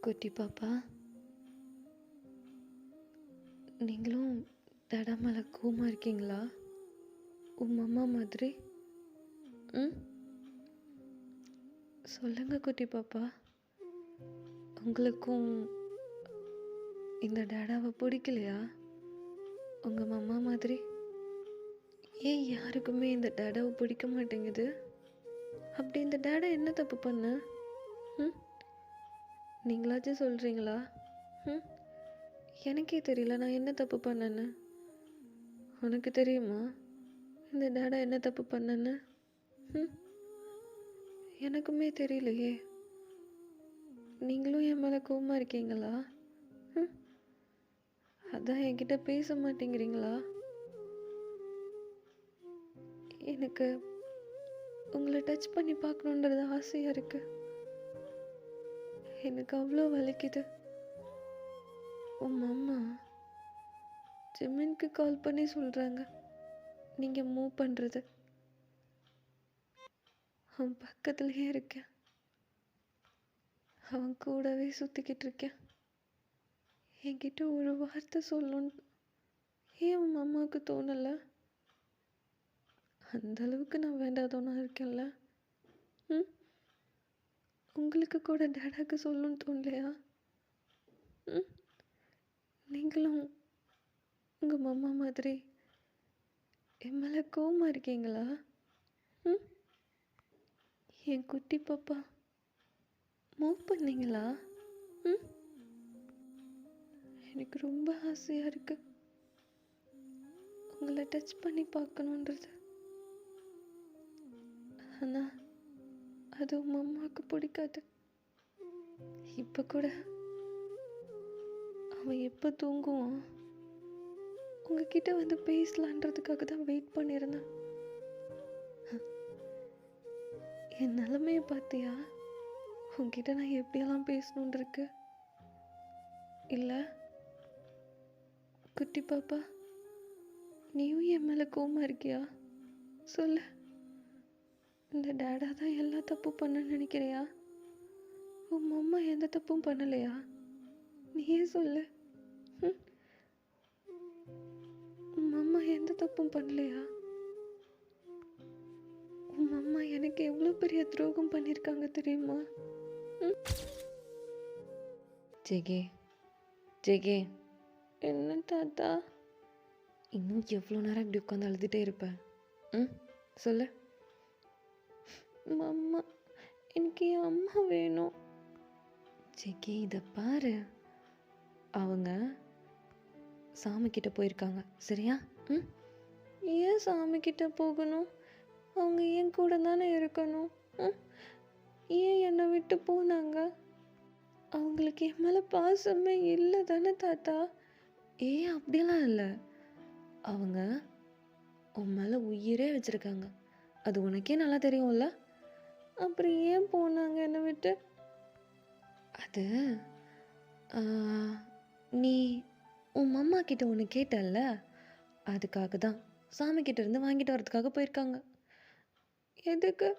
குட்டி பாப்பா, நீங்களும் தடா மேலே கோமா இருக்கீங்களா? உன் அம்மா மாதிரி. ம் சொல்லுங்க குட்டி பாப்பா. உங்களுக்கும் இந்த டேடாவை பிடிக்கலையா? உங்கள் மம்மா மாதிரி. ஏன் யாருக்குமே இந்த டேடாவை பிடிக்க மாட்டேங்குது? அப்படி இந்த டேடா என்ன தப்பு பண்ண? ம் நீங்களாச்சும் சொல்கிறீங்களா? ம் எனக்கே தெரியல நான் என்ன தப்பு பண்ணேன்னு. உனக்கு தெரியுமா இந்த டேடா என்ன தப்பு பண்ணேன்னு? ம் எனக்குமே தெரியலையே. நீங்களும் என் மேலே கோவமாக இருக்கீங்களா? ம் அதான் என்கிட்ட பேச மாட்டேங்கிறீங்களா? எனக்கு உங்களை டச் பண்ணி பார்க்கணுன்றது ஆசையாக இருக்குது. எனக்கு அவ்வளோ வலிக்குது. உன் அம்மா ஜிம்மின்க்கு கால் பண்ணி சொல்கிறாங்க நீங்கள் மூவ் பண்ணுறது. அவன் பக்கத்துலேயே இருக்கேன். அவன் கூடவே சுற்றிக்கிட்டு இருக்கேன். என்கிட்ட ஒரு வார்த்தை சொல்லணும்னு ஏன் உன் அம்மாவுக்கு தோணலை? அந்த அளவுக்கு நான் வேண்டாதவனா இருக்கேன்ல. ம் உங்களுக்கு கூட டேடாக்கு சொல்லணும்னு தோணலையா? ம் நீங்களும் உங்கள் மம்மா மாதிரி என் மேலே கோவமாக இருக்கீங்களா? ம் என் குட்டி பாப்பா மூவ் பண்ணீங்களா? ம் எனக்கு ரொம்ப ஆசையாக இருக்கு உங்களை டச் பண்ணி பார்க்கணுன்றது. ஆனால் அது உங்கள் அம்மாவுக்கு பிடிக்காது. இப்போ கூட அவன் எப்போ தூங்குவான் உங்ககிட்ட வந்து பேசலான்றதுக்காக தான் வெயிட் பண்ணியிருந்தேன். என் நிலைமையை பார்த்தியா? உங்ககிட்ட நான் எப்படியெல்லாம் பேசணுன்னு இருக்கு இல்லை? குட்டி பாப்பா நீயும் என் மேலே கோவமாக இருக்கியா? சொல்லு. இந்த டேடா தான் எல்லா தப்பும் பண்ண நினைக்கிறியா? உன் அம்மா எந்த தப்பும் பண்ணலையா? நீயே சொல்லு. ம் உன் அம்மா எந்த தப்பும் பண்ணலையா? உன் அம்மா எனக்கு எவ்வளோ பெரிய துரோகம் பண்ணியிருக்காங்க தெரியுமா? ம் ஜெகே ஜெகே என்ன தாத்தா? இன்னும் எவ்வளோ நேரம் இப்படி உட்காந்து அழுதுகிட்டே இருப்பேன்? ம் சொல்லு. அம்மா எனக்கு என் அம்மா வேணும். ஜெகே இதை பாரு, அவங்க சாமிக்கிட்ட போயிருக்காங்க சரியா? ம் ஏன் சாமிக்கிட்ட போகணும்? அவங்க என் கூட தானே இருக்கணும். ஏன் என்னை விட்டு போனாங்க? அவங்களுக்கு என் மேலே பாசமே இல்லை தானே தாத்தா? அப்படியெல்லாம் இல்லை. அவங்க உன் மேலே உயிரே வச்சுருக்காங்க. அது உனக்கே நல்லா தெரியும்ல. அப்புறம் ஏன் போனாங்க என்னை விட்டு? அது நீ உன் அம்மா கிட்ட ஒன்று கேட்டல்ல, அதுக்காக தான் சாமிக்கிட்ட இருந்து வாங்கிட்டு வரதுக்காக போயிருக்காங்க. எதுக்கு?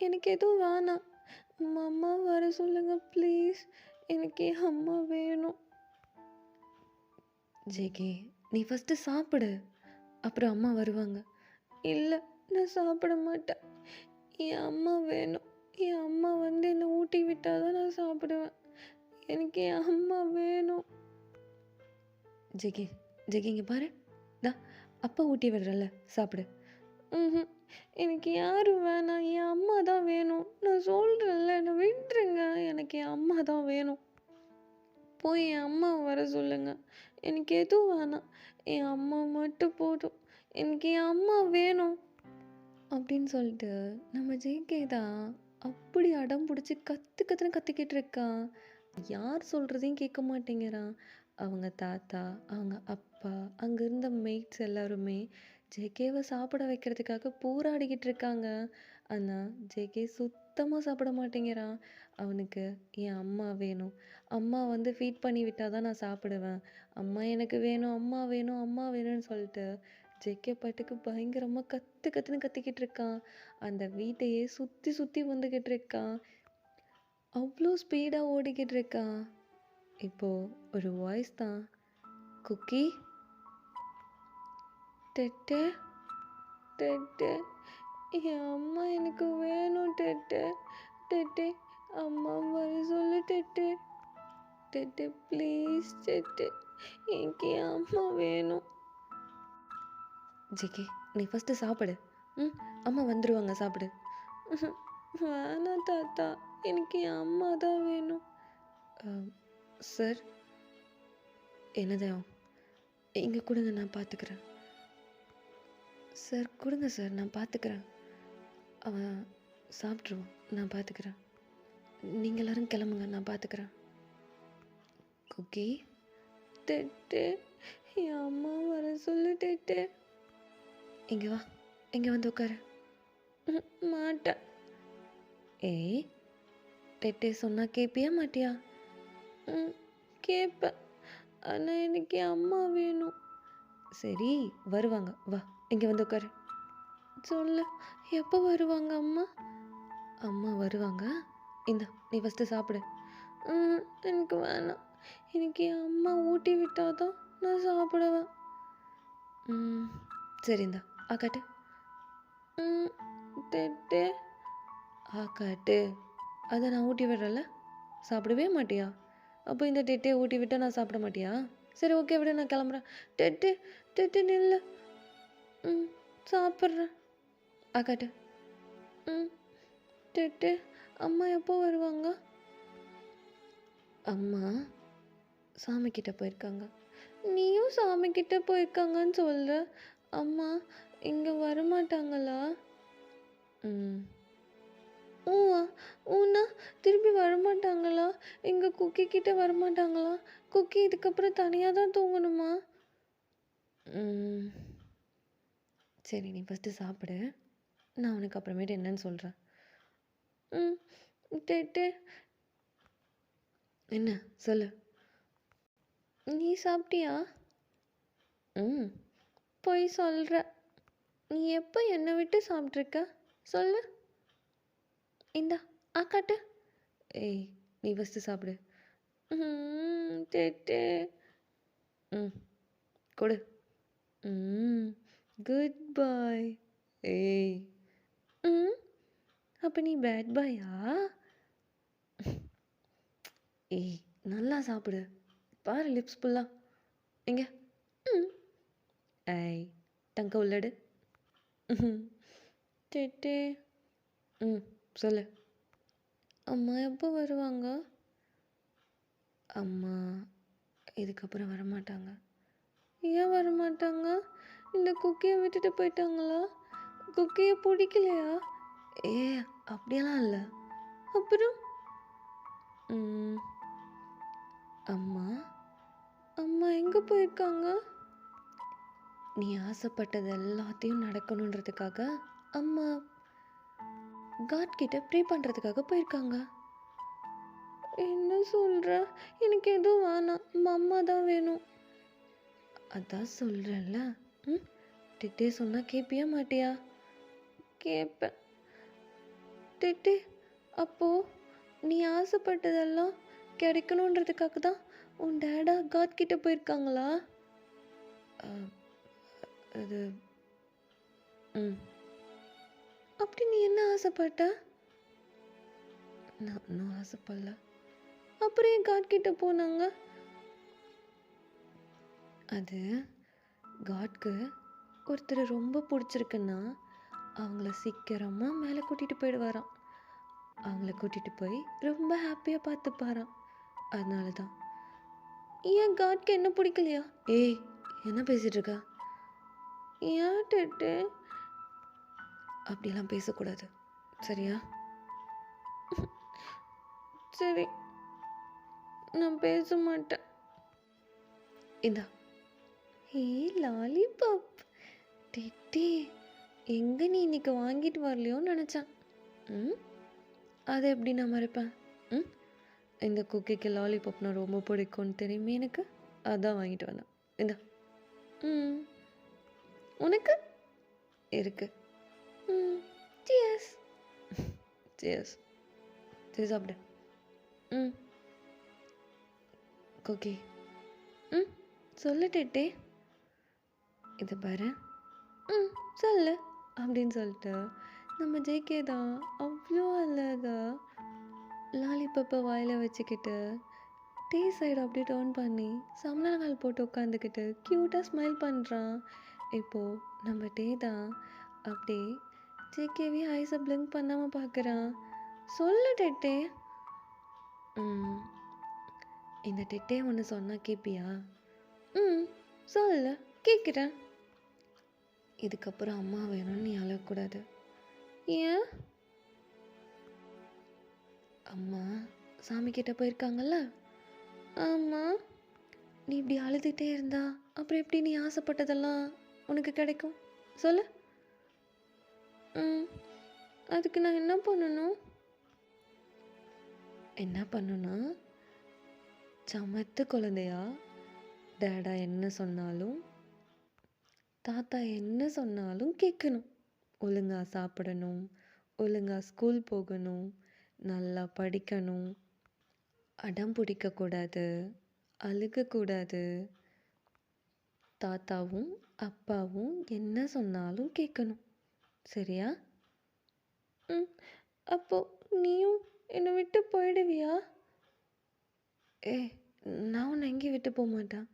எனக்கு எதுவும் வேணாம். அம்மா வர சொல்லுங்க ப்ளீஸ். எனக்கு என் அம்மா வேணும். ஜெகே நீ ஃபஸ்ட்டு சாப்பிடு, அப்புறம் அம்மா வருவாங்க. இல்லை நான் சாப்பிட மாட்டேன். என் அம்மா வேணும். என் அம்மா வந்து என்னை ஊட்டி விட்டால் தான் நான் சாப்பிடுவேன். எனக்கு என் அம்மா வேணும். ஜெகே ஜெகே இங்கே பாரு, அப்பா ஊட்டி விடுறல, சாப்பிடு. ம் எனக்கு யாரும் வேணாம், என் அம்மா தான் வேணும். நான் சொல்கிறேன்ல, என்னை விட்டுருங்க. எனக்கு என் அம்மா தான் வேணும். போய் என் அம்மா வர சொல்லுங்க. எனக்கு எதுவும் வேணாம், என் அம்மா மட்டும் போதும். எனக்கு என் அம்மா வேணும் அப்படின்னு சொல்லிட்டு நம்ம ஜேகே தான் அப்படி அடம் பிடிச்சி கற்றுன்னு கத்திக்கிட்டு இருக்கான். யார் சொல்கிறதையும் கேட்க மாட்டேங்கிறான். அவங்க தாத்தா, அவங்க அப்பா, அங்கே இருந்த மெய்ட்ஸ் எல்லாருமே ஜேகேவை சாப்பிட வைக்கிறதுக்காக போராடிக்கிட்டு இருக்காங்க. ஆனால் ஜேகே சுத்தமாக சாப்பிட மாட்டேங்கிறான். அவனுக்கு என் அம்மா வேணும், அம்மா வந்து ஃபீட் பண்ணி விட்டால் தான் நான் சாப்பிடுவேன், அம்மா எனக்கு வேணும், அம்மா வேணும், அம்மா வேணும்னு சொல்லிட்டு ஜேகே பாட்டுக்கு பயங்கரமாக கற்றுன்னு கத்திக்கிட்டு இருக்கான். அந்த வீட்டையே சுற்றி சுற்றி வந்துக்கிட்டு இருக்கான். அவ்வளோ ஸ்பீடாக ஓடிக்கிட்டு இருக்கான். இப்போது ஒரு வாய்ஸ் தான், குக்கி டெட்டு டெட்டு என் அம்மா எனக்கு வேணும் டெட்டு டெட்டே அம்மா வர சொல்லு டெட்டே. டெட்டே ப்ளீஸ் டெட்டே, எனக்கு என் அம்மா வேணும். ஜேகே, நீ ஃபஸ்ட்டு சாப்பிடு. அம்மா வந்துருவாங்க, சாப்பிடு. வேணாம் தாத்தா, எனக்கு என் அம்மா தான் வேணும். சார், என்னதான் இங்கே கொடுங்க, நான் பார்த்துக்கிறேன். சார் கொடுங்க சார், நான் பார்த்துக்கிறேன். அவன் சாப்பிட்ருவான், நான் பார்த்துக்கிறேன். நீங்கள் எல்லாரும் கிளம்புங்க, நான் பார்த்துக்கிறேன். குக்கி, டெட்டே என் அம்மா வர சொல்லு டெட்டே. இங்கே வா, இங்கே வந்து உட்காரு. மாட்டேன். ஏய், டெட்டே சொன்னால் கேட்பியா மாட்டியா? கேட்பேன், ஆனால் எனக்கு என் அம்மா வேணும். சரி, வருவாங்க, வா இங்கே வந்து உட்காரு. சொல்லு, எப்போ வருவாங்க அம்மா? அம்மா வருவாங்க. இந்தா, நீ ஃபஸ்ட்டு சாப்பிடு. எனக்கு வேணாம், எனக்கு என் அம்மா ஊட்டி விட்டாதான் நான் சாப்பிடுவேன். சரி, இந்தா ஆக்காட்டு. டெட்டே ஆக்காட்டு. அதை நான் ஊட்டி விடுறேன்ல, சாப்பிடவே மாட்டியா? அப்போ இந்த டெட்டே ஊட்டி விட்டால் நான் சாப்பிட மாட்டியா? சரி ஓகே விட, நான் கிளம்புறேன். டெட்டே டெட்டே நில்ல. சாப்பிட்றேன். ஆக்காட்டு. டெட்டே அம்மா எப்போ வருவாங்க? அம்மா சாமி கிட்ட போயிருக்காங்க. நீயும் சாமி கிட்ட போயிருக்காங்கன்னு சொல்ற. அம்மா இங்கே வரமாட்டாங்களா? ஊவா ஊனா திருப்பி வரமாட்டாங்களா? எங்கள் குக்கி கிட்ட வரமாட்டாங்களா? குக்கி இதுக்கப்புறம் தனியாக தான் தூங்கணுமா? சரி, நீ ஃபஸ்ட்டு சாப்பிடு, நான் உனக்கு அப்புறமேட்டு என்னன்னு சொல்கிறேன். டெட்டே என்ன சொல்லு. நீ சாப்பிட்டியா? போய் சொல்கிற. நீ எப்போ என்னை விட்டு சாப்பிட்ருக்க சொல்லு. இந்தா ஆக்காட்டு. ஏய், நீ ஃபஸ்ட்டு சாப்பிடு. டெட்டே கொடு. குட் பாய். ஏய், அப்போ நீ பேட் பாயா? ஏய், நல்லா சாப்பிடு. பாரு லிப்ஸ் ஃபுல்லாக. எங்க? ஐய், டங்க உள்ளடு. டெட்டே சொல்லு. அம்மா எப்போ வருவாங்க? அம்மா இதுக்கப்புறம் வரமாட்டாங்க. ஏன் வரமாட்டாங்க? இந்த குக்கியை விட்டுட்டு போயிட்டாங்களா? குக்கியை பிடிக்கலையா? ஏ அப்படியெல்லாம் இல்லை. அப்புறம் அம்மா அம்மா எங்கே போயிருக்காங்க? நீ ஆசைப்பட்டது எல்லாத்தையும் நடக்கணுன்றதுக்காக அம்மா காட் கிட்ட ப்ரே பண்ணுறதுக்காக போயிருக்காங்க. என்ன சொல்கிற? எனக்கு எதுவும் வேணாம், அம்மா தான் வேணும். அதான் சொல்கிறேன்ல. டெட்டே சொன்னால் கேட்பியா மாட்டியா? கேட்பேன். டெட்டே அப்போது நீ ஆசைப்பட்டதெல்லாம் கிடைக்கணுன்றதுக்காக தான் உன் டேடா காட் கிட்ட போயிருக்காங்களா? அது அப்படி நீ என்ன ஆசைப்பட்ட? நான் ஒன்றும் ஆசைப்படல. அப்புறம் ஏன் காட் கிட்ட போனாங்க? அது காட்க்கு ஒருத்தர் ரொம்ப பிடிச்சிருக்குன்னா அவங்கள சீக்கிரமாக மேலே கூட்டிகிட்டு போயிடுவாராம். அவங்கள கூட்டிகிட்டு போய் ரொம்ப ஹாப்பியாக பார்த்துப்பாராம். அதனால தான். ஏன் காட்க்கு என்ன பிடிக்கலையா? ஏய், என்ன பேசிகிட்டு இருக்கா? ஏன் டெட்டு அப்படிலாம் பேசக்கூடாது, சரியா? சரி, நான் பேச மாட்டேன். இந்தா. ஹே லாலிபாப். டெட்டி எங்கே நீ இன்னைக்கு வாங்கிட்டு வரலையோன்னு நினச்சேன். அதை எப்படி நான் மறைப்பேன்? இந்த குக்கிக்கு லாலிபாப்னா ரொம்ப பிடிக்கும்னு தெரியுமே எனக்கு, அதான் வாங்கிட்டு வந்தேன். இந்தா. உனக்கு இருக்கு. சியர்ஸ். சியர்ஸ். சரி சாப்பிடு. குக்கி சொல்லு டெட்டே. இது பாரு. சொல்லு அப்படின்னு சொல்லிட்டு நம்ம ஜேகே தான் அவ்வளோ அழகா லாலிபப்பை வாயில வச்சுக்கிட்டு டீ சைடு அப்படியே டர்ன் பண்ணி சமணங்கால் போட்டு உட்காந்துக்கிட்டு க்யூட்டாக ஸ்மைல் பண்ணுறான். இப்போது நம்ம டே தான் அப்படியே ஜேகேவே ஐஸை பிளிங்க் பண்ணாமல் பார்க்குறான். சொல்லு டெட்டே. ம் இந்த டெட்டே ஒன்று சொன்னால் கேட்பியா? ம் சொல்லு, கேட்குறேன். இதுக்கப்புறம் அம்மா வேணும்னு நீ அழக்கூடாது. ஏன்? அம்மா சாமி கிட்ட போயிருக்காங்கல்ல. ஆமாம். நீ இப்படி அழுதுகிட்டே இருந்தா அப்புறம் எப்படி நீ ஆசைப்பட்டதெல்லாம் உனக்கு கிடைக்கும் சொல்லு. ம் அதுக்கு நான் என்ன பண்ணணும்? என்ன பண்ணணும்னா சமத்து குழந்தையா டேடா என்ன சொன்னாலும் தாத்தா என்ன சொன்னாலும் கேட்கணும். ஒழுங்கா சாப்பிடணும், ஒழுங்கா ஸ்கூல் போகணும், நல்லா படிக்கணும், அடம் பிடிக்கக்கூடாது, அழுகக்கூடாது. தாத்தாவும் அப்பாவும் என்ன சொன்னாலும் கேட்கணும். சரியா? ம் அப்போ நீயும் என்னை விட்டு போயிடுவியா? நான் உன்னை எங்கேயும் விட்டு போக மாட்டேன்.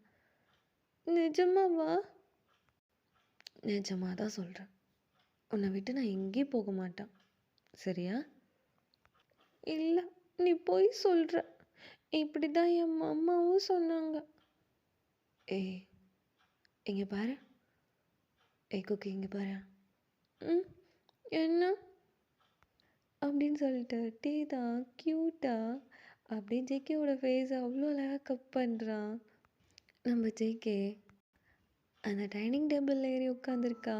நிஜமாவா? நிஜமாக தான் சொல்கிறேன். உன்னை விட்டு நான் எங்கேயும் போக மாட்டேன். சரியா? இல்லை, நீ போய் சொல்கிற. இப்படி தான் என் அம்மாவும் சொன்னாங்க. இங்கே பாரு. குக்கி இங்கே பாரு. ம் என்ன? அப்படின்னு சொல்லிட்டு டீ தான் க்யூட்டாக அப்படியே ஜேகேவோட ஃபேஸை அவ்வளோ அழகாக கப் பண்ணுறான். நம்ம ஜேகே அந்த டைனிங் டேபிளில் ஏறி உட்காந்துருக்கா.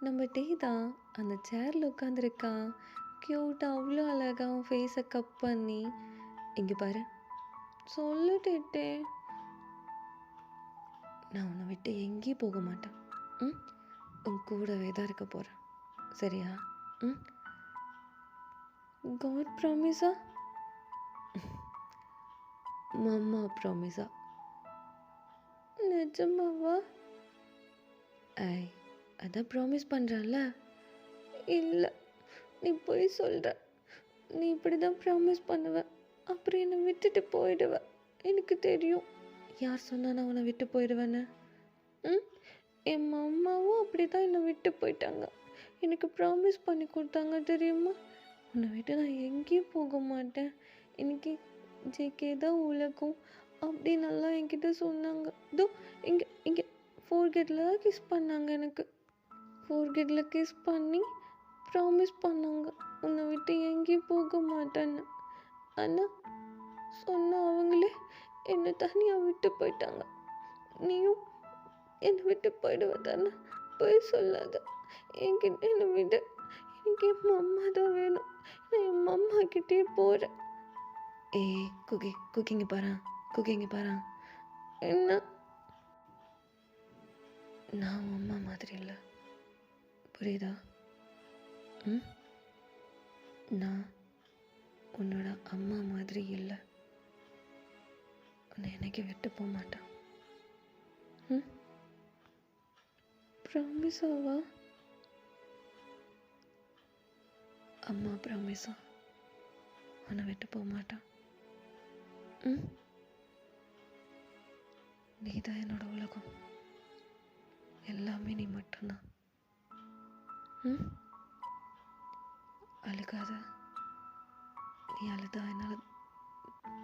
நம்ம டீ தான் அந்த சேரில் உட்காந்துருக்கா. க்யூட்டாக அவ்வளோ அழகாக அவன் ஃபேஸை கப் பண்ணி இங்கே பாரு. சொல்லிட்டே. நான் உன்னை விட்டு எங்கேயும் போக மாட்டேன். ம் உன் கூடவே தான் இருக்க போகிறேன். சரியா? ம் காட் ப்ராமிஸா? மம்மா ப்ராமிஸா? நிஜமாவா? அதான் ப்ராமிஸ் பண்ணுறேன்ல. இல்லை, நீ போய் சொல்கிற. நீ இப்படி தான் ப்ராமிஸ் பண்ணுவ, அப்புறம் என்னை விட்டுட்டு போயிடுவ. எனக்கு தெரியும் யார் சொன்னா நான் உன்னை விட்டு போயிடுவேன்னு. ம் என் அம்மாவும் அப்படி தான் என்னை விட்டு போயிட்டாங்க. எனக்கு ப்ராமிஸ் பண்ணி கொடுத்தாங்க தெரியுமா? உன்னை விட்டு நான் எங்கேயும் போக மாட்டேன், எனக்கு ஜேகே தான் உலகம் அப்படி நல்லா என்கிட்ட சொன்னாங்க. இதோ இங்கே இங்கே ஃபோர்கெட்டில் கிஸ் பண்ணாங்க. எனக்கு ஃபோர்கெட்டில் கிஸ் பண்ணி ப்ராமிஸ் பண்ணாங்க உன்னை விட்டு எங்கேயும் போக மாட்டேன்னு. ஆனால் சொன்ன அவங்களே என்னை தனியாக விட்டு போயிட்டாங்க. நீயும் என்னை விட்டு போயிடுவ தானே? போய் சொல்லாத. என்கிட்ட என்னை விட. எனக்கு என் அம்மா தான் வேணும். நான் என் அம்மா கிட்டே போகிறேன். குக்கிங்க பாரு. குக்கிங்க பாரு. என்ன? நான் உன் அம்மா மாதிரி இல்லை, புரியுதா? ம் நான் உன்னோட அம்மா மாதிரி இல்லை. உன்னை என்னைக்கு விட்டு போக மாட்டேன். ம் ப்ராமிஸாவா? அம்மா ப்ராமிஸா? உன்னை விட்டு போக மாட்டேன். ம் நீ தான் என்னோட உலகம். எல்லாமே நீ மட்டும்தான். ம் அழுகாத. நீ அழுதா என்னால்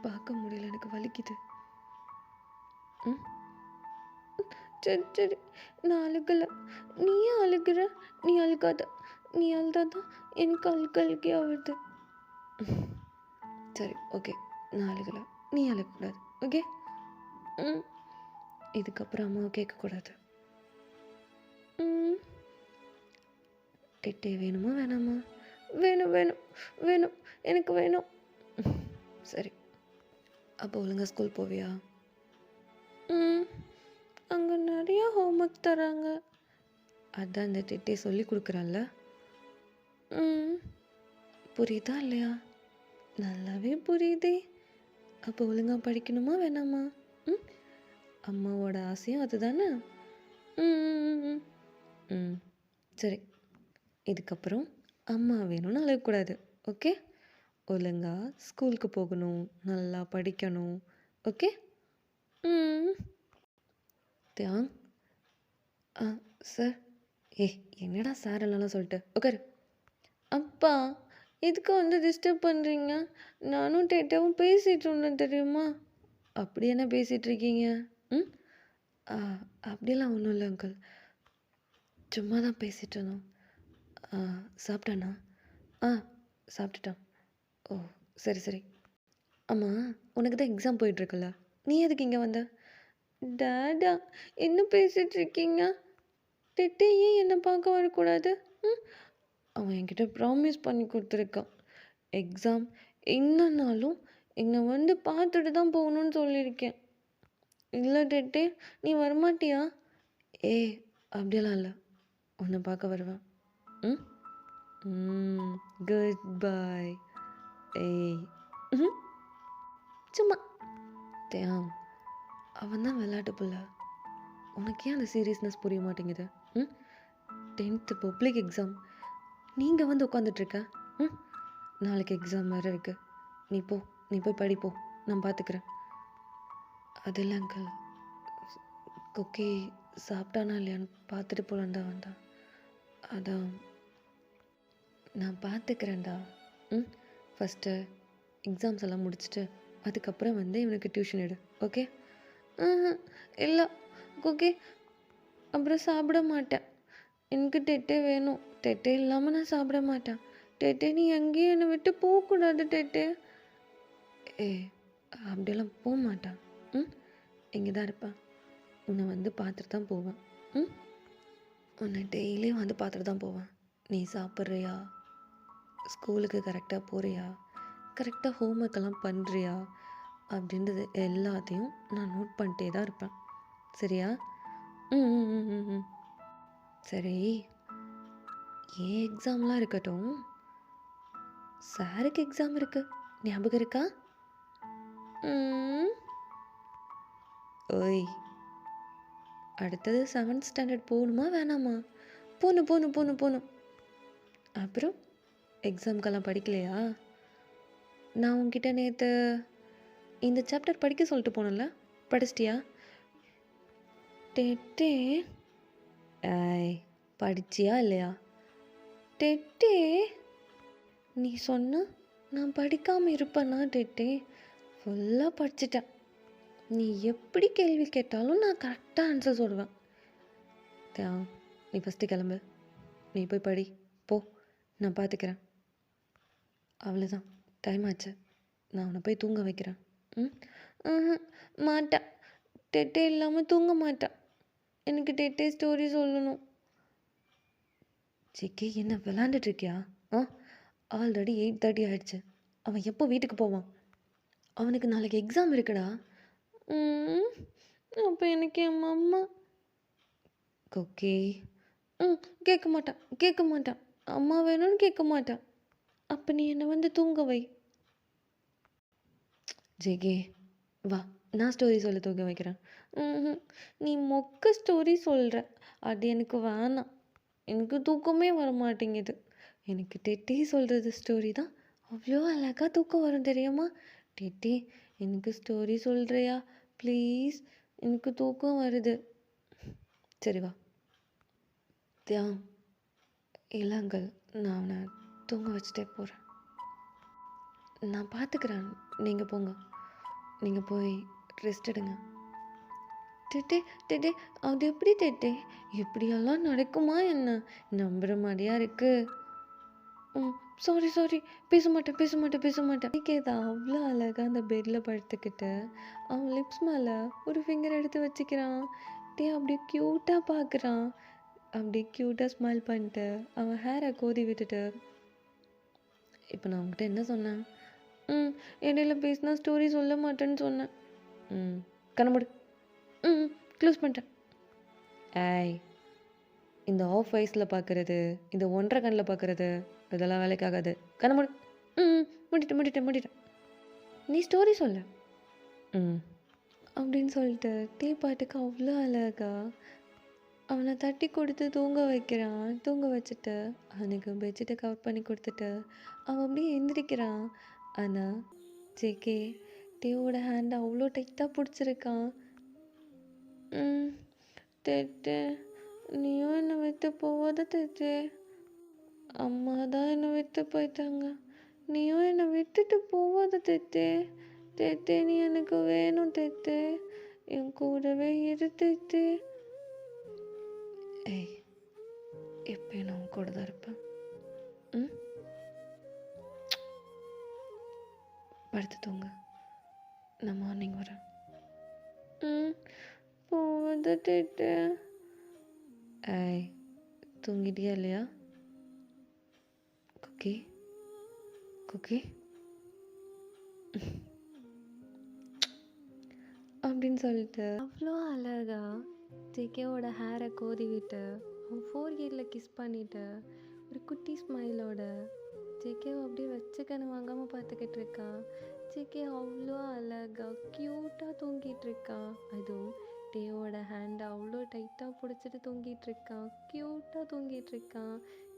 பார்க்க முடியல, எனக்கு வலிக்குது. ம் சரி சரி, நான் அழுகலை. நீ ஏன் அழுகிற? நீ அழுகாத. நீ அழுதாதான் எனக்கு அழுகையாக வருது. சரி ஓகே, நான் அழுகலை, நீ அழுகக்கூடாது. ஓகே? ம் இதுக்கப்புறம் அம்மாவை கேட்கக்கூடாது. ம் டெட்டே வேணுமா வேணாமா? வேணும் வேணும் வேணும், எனக்கு வேணும். சரி, அப்போ ஒழுங்கா ஸ்கூல் போவியா? ம் அங்கே நிறையா ஹோம்ஒர்க் தராங்க. அதான் இந்த டெட்டே சொல்லி கொடுக்குறான்ல. ம் புரியுதா இல்லையா? நல்லாவே புரியுதே. அப்போ ஒழுங்கா படிக்கணுமா வேணாமா? ம் அம்மாவோட ஆசையும் அதுதானே. ம் ம் சரி, இதுக்கப்புறம் அம்மா வேணும்னு அழகக்கூடாது. ஓகே? ஒழுங்கா ஸ்கூலுக்கு போகணும், நல்லா படிக்கணும். ஓகே? ம். தியாங். ஆ சார். ஏய் என்னடா சார் இல்லலாம் சொல்லிட்டு. உட்காரு. அப்பா, எதுக்கு வந்து டிஸ்டர்ப் பண்றீங்க? நானும் டேட்டாவும் பேசிட்டு இருந்தோம் தெரியுமா? அப்படி என்ன பேசிட்டு இருக்கீங்க? ம். ஆ அப்படிலாம் ஒன்றும் இல்லை அங்கிள். சும்மா தான் பேசிட்டு இருந்தோம். ஆ சாப்பிட்டானா? ஆ சாப்பிட்டுட்டான். ஓ சரி சரி. ஆமா, உனக்கு தான் எக்ஸாம் போயிட்டுருக்குல்ல. நீ எதுக்கு இங்கே வந்த? டாடா என்ன பேசிட்டு இருக்கீங்க? டெட்டே ஏன் என்னை பார்க்க வரக்கூடாது? ம். அவன் என்கிட்ட ப்ராமிஸ் பண்ணி கொடுத்துருக்கான். எக்ஸாம் என்னன்னாலும் என்னை வந்து பார்த்துட்டு தான் போகணும்னு சொல்லியிருக்கேன். இல்லை டெட்டே நீ வரமாட்டியா? ஏய் அப்படியெல்லாம் இல்லை. உன்னை பார்க்க வருவேன். ம். ம். குட் பாய். ஏய் ம். சும்மா தேம். அவன் தான் விளையாட்டு புள்ள. உனக்கு ஏன் அந்த சீரியஸ்னஸ் புரிய மாட்டேங்குது? ம். 10th public exam. நீங்கள் வந்து உட்காந்துட்ருக்க. ம். நாளைக்கு எக்ஸாம் வேறு இருக்குது. நீ போ, நீ போய் படி போ. நான் பார்த்துக்கிறேன். அதில் அங்கிள் குக்கி சாப்பிட்டானா இல்லையான்னு பார்த்துட்டு போலான்னு தான் வந்தான். அதான் நான் பார்த்துக்கிறேன்டா. ம். ஃபஸ்ட்டு எக்ஸாம்ஸ் எல்லாம் முடிச்சுட்டு அதுக்கப்புறம் வந்து இவனுக்கு டியூஷன் எடு. ஓகே? இல்லை குக்கி அப்புறம் சாப்பிட மாட்டேன். எனக்கு டெட்டே வேணும். டெட்டே இல்லாமல் நான் சாப்பிட மாட்டேன். டெட்டே நீ எங்கேயும் என்னை விட்டு போகக்கூடாது டெட்டே. ஏ அப்படியெல்லாம் போக மாட்டான். ம். இங்கே தான் இருப்பேன். உன்னை வந்து பார்த்துட்டு தான் போவேன். ம். உன்னை டெய்லியும் வந்து பார்த்துட்டு தான் போவேன். நீ சாப்பிட்றியா? ஸ்கூலுக்கு கரெக்டாக போகிறியா? கரெக்டாக ஹோம்ஒர்க்கெல்லாம் பண்ணுறியா? அப்படின்றது எல்லாத்தையும் நான் நோட் பண்ணிட்டே தான் இருப்பேன். சரியா? ம் ம் ம் ம் ம். சரி, ஏன் எக்ஸாம்லாம் இருக்கட்டும், சாருக்கு எக்ஸாம் இருக்குது. ஞாபகம் இருக்கா? ம். ஓய் அடுத்தது 7th ஸ்டாண்டர்ட் போகணுமா வேணாமா? போகணும் போகணும் போகணும் போகணும். அப்புறம் எக்ஸாம்க்கெல்லாம் படிக்கலையா? நான் உன்கிட்ட நேற்று இந்த சாப்டர் படிக்க சொல்லிட்டு போனேன்ல, படிச்சிட்டியா? டெட்டே ஐய் படிச்சியா இல்லையா? டெட்டே நீ சொன்ன நான் படிக்காமல் இருப்பேனா? டெட்டே ஃபுல்லாக படிச்சிட்டேன். நீ எப்படி கேள்வி கேட்டாலும் நான் கரெக்டாக ஆன்சர் சொல்லுவேன். நீ ஃபஸ்ட்டு கிளம்பு. நீ போய் படி போ. நான் பார்த்துக்கிறேன். அவ்வளோதான், டைம் ஆச்சு. நான் உன்னை போய் தூங்க வைக்கிறேன். ம். மாட்டேன். டெட்டே இல்லாமல் தூங்க மாட்டேன். எனக்கு டெட்டே ஸ்டோரி சொல்லணும். சிக்கி என்ன விளாண்டுட்ருக்கியா? ஆல்ரெடி 8:30 ஆயிடுச்சு. அவன் எப்போ வீட்டுக்கு போவான்? அவனுக்கு நாளைக்கு எக்ஸாம் இருக்குடா. அப்போ எனக்கு என் அம்மா குக்கி. கேட்க மாட்டான் கேட்க மாட்டான். அம்மா வேணும்னு கேட்க மாட்டான். அப்போ நீ என்னை வந்து தூங்க வை. ஜெகே வா, நான் ஸ்டோரி சொல்ல தூங்க வைக்கிறேன். நீ மொக்க ஸ்டோரி சொல்கிற. அது எனக்கு வேணாம். எனக்கு தூக்கமே வர மாட்டேங்குது. எனக்கு டெட்டி சொல்கிறது ஸ்டோரி தான் அவ்வளோ அழகாக தூக்கம் வரும் தெரியுமா? டெட்டி எனக்கு ஸ்டோரி சொல்கிறியா ப்ளீஸ்? எனக்கு தூக்கம் வருது. சரி வா. தியான் இல்லைங்கள், நான் அவனை தூங்க வச்சுட்டே போகிறேன். நான் பார்த்துக்கிறேன். நீங்கள் போங்க. நீங்கள் போய் ரெஸ்ட் எடுங்க. டெட்டே டெட்டே அது எப்படி டெட்டே? இப்படியெல்லாம் நடக்குமா என்ன? நம்புகிற மாதிரியா இருக்குது. சாரி சாரி, பேச மாட்டேன் பேச மாட்டேன் பேச மாட்டேன். கேதா அவ்வளோ அழகாக அந்த பெட்டில் படுத்துக்கிட்டு அவன் லிப்ஸ் மேலே ஒரு ஃபிங்கர் எடுத்து வச்சுக்கிறான். அப்படியே க்யூட்டாக பார்க்குறான். அப்படியே க்யூட்டாக ஸ்மைல் பண்ணிட்டு அவன் ஹேரை கோதி விட்டுட்டு, இப்போ நான் அவங்ககிட்ட என்ன சொன்னேன்? இடையில பேசினா ஸ்டோரி சொல்ல மாட்டேன்னு சொன்னேன். கண்ணமுடு. க்ளோஸ் பண்ணிட்டேன். ஏய் இந்த ஆஃப் வயசில் பார்க்குறது, இந்த 1.5 கண்ணில் பார்க்குறது, இதெல்லாம் வேலைக்காகாது. கண்ணமுடு. முடிட்டேன் முடிட்டேன் முடிட்டேன். நீ ஸ்டோரி சொல்ல. அப்படின்னு சொல்லிட்டு பாட்டுக்கு அவ்வளோ அழகா அவனை தட்டி கொடுத்து தூங்க வைக்கிறான். தூங்க வச்சுட்டு அவனுக்கு பெட்ஷீட்டை கவர் பண்ணி கொடுத்துட்டு அவன் அப்படியே எந்திரிக்கிறான். ஆனால் ஜேகே டேவோட ஹேண்டை அவ்வளோ டைட்டாக பிடிச்சிருக்கான். ம் தெத்தே, நீயும் என்னை விட்டு போவாத தெத்தே. அம்மா தான் என்னை விட்டு போயிட்டாங்க. நீயும் என்னை விட்டுட்டு போவாத தெத்தே. தெத்தே, நீ எனக்கு வேணும் தெத்தே. என் கூடவே இரு தெத்தே. ஏய், எப்பயும் நான் உன் கூட தான் இருப்பேன். ம் படுத்து தூங்க. நான் மார்னிங் வரேன். ம் போவாத தெத்தே. ஏய், தூங்கிட்டியா இல்லையா? குக்கி குக்கி அப்படின்னு சொல்லிட்டு அவ்வளோ அழகா ஜேகேவோட ஹேரை கோதி விட்டு அவன் ஃபோர் இயரில் கிஸ் பண்ணிட்டு ஒரு குட்டி ஸ்மைலோட ஜேகேவை அப்படியே வச்சுக்கன்னு வாங்காமல் பார்த்துக்கிட்டு இருக்கான். ஜேகே அவ்வளோ அழகா க்யூட்டாக தூங்கிட்டு இருக்கான். அதுவும் டேவோட ஹேண்டை அவ்வளோ டைட்டாக பிடிச்சிட்டு தூங்கிட்டு இருக்கான். க்யூட்டாக தூங்கிட்டு இருக்கான்.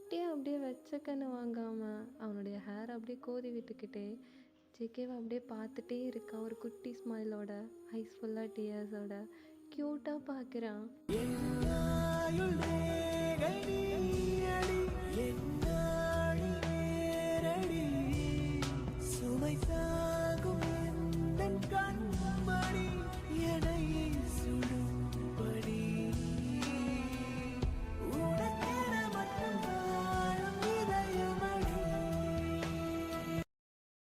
டே அப்படியே வச்சக்கன்னு வாங்காமல் அவனுடைய ஹேரை அப்படியே கோதி விட்டுக்கிட்டே ஜேகேவை அப்படியே பார்த்துட்டே இருக்கான். ஒரு குட்டி ஸ்மைலோட, ஐஸ் ஃபுல்லாக டியர்ஸோட க்யூட்டாக பார்க்குறான்.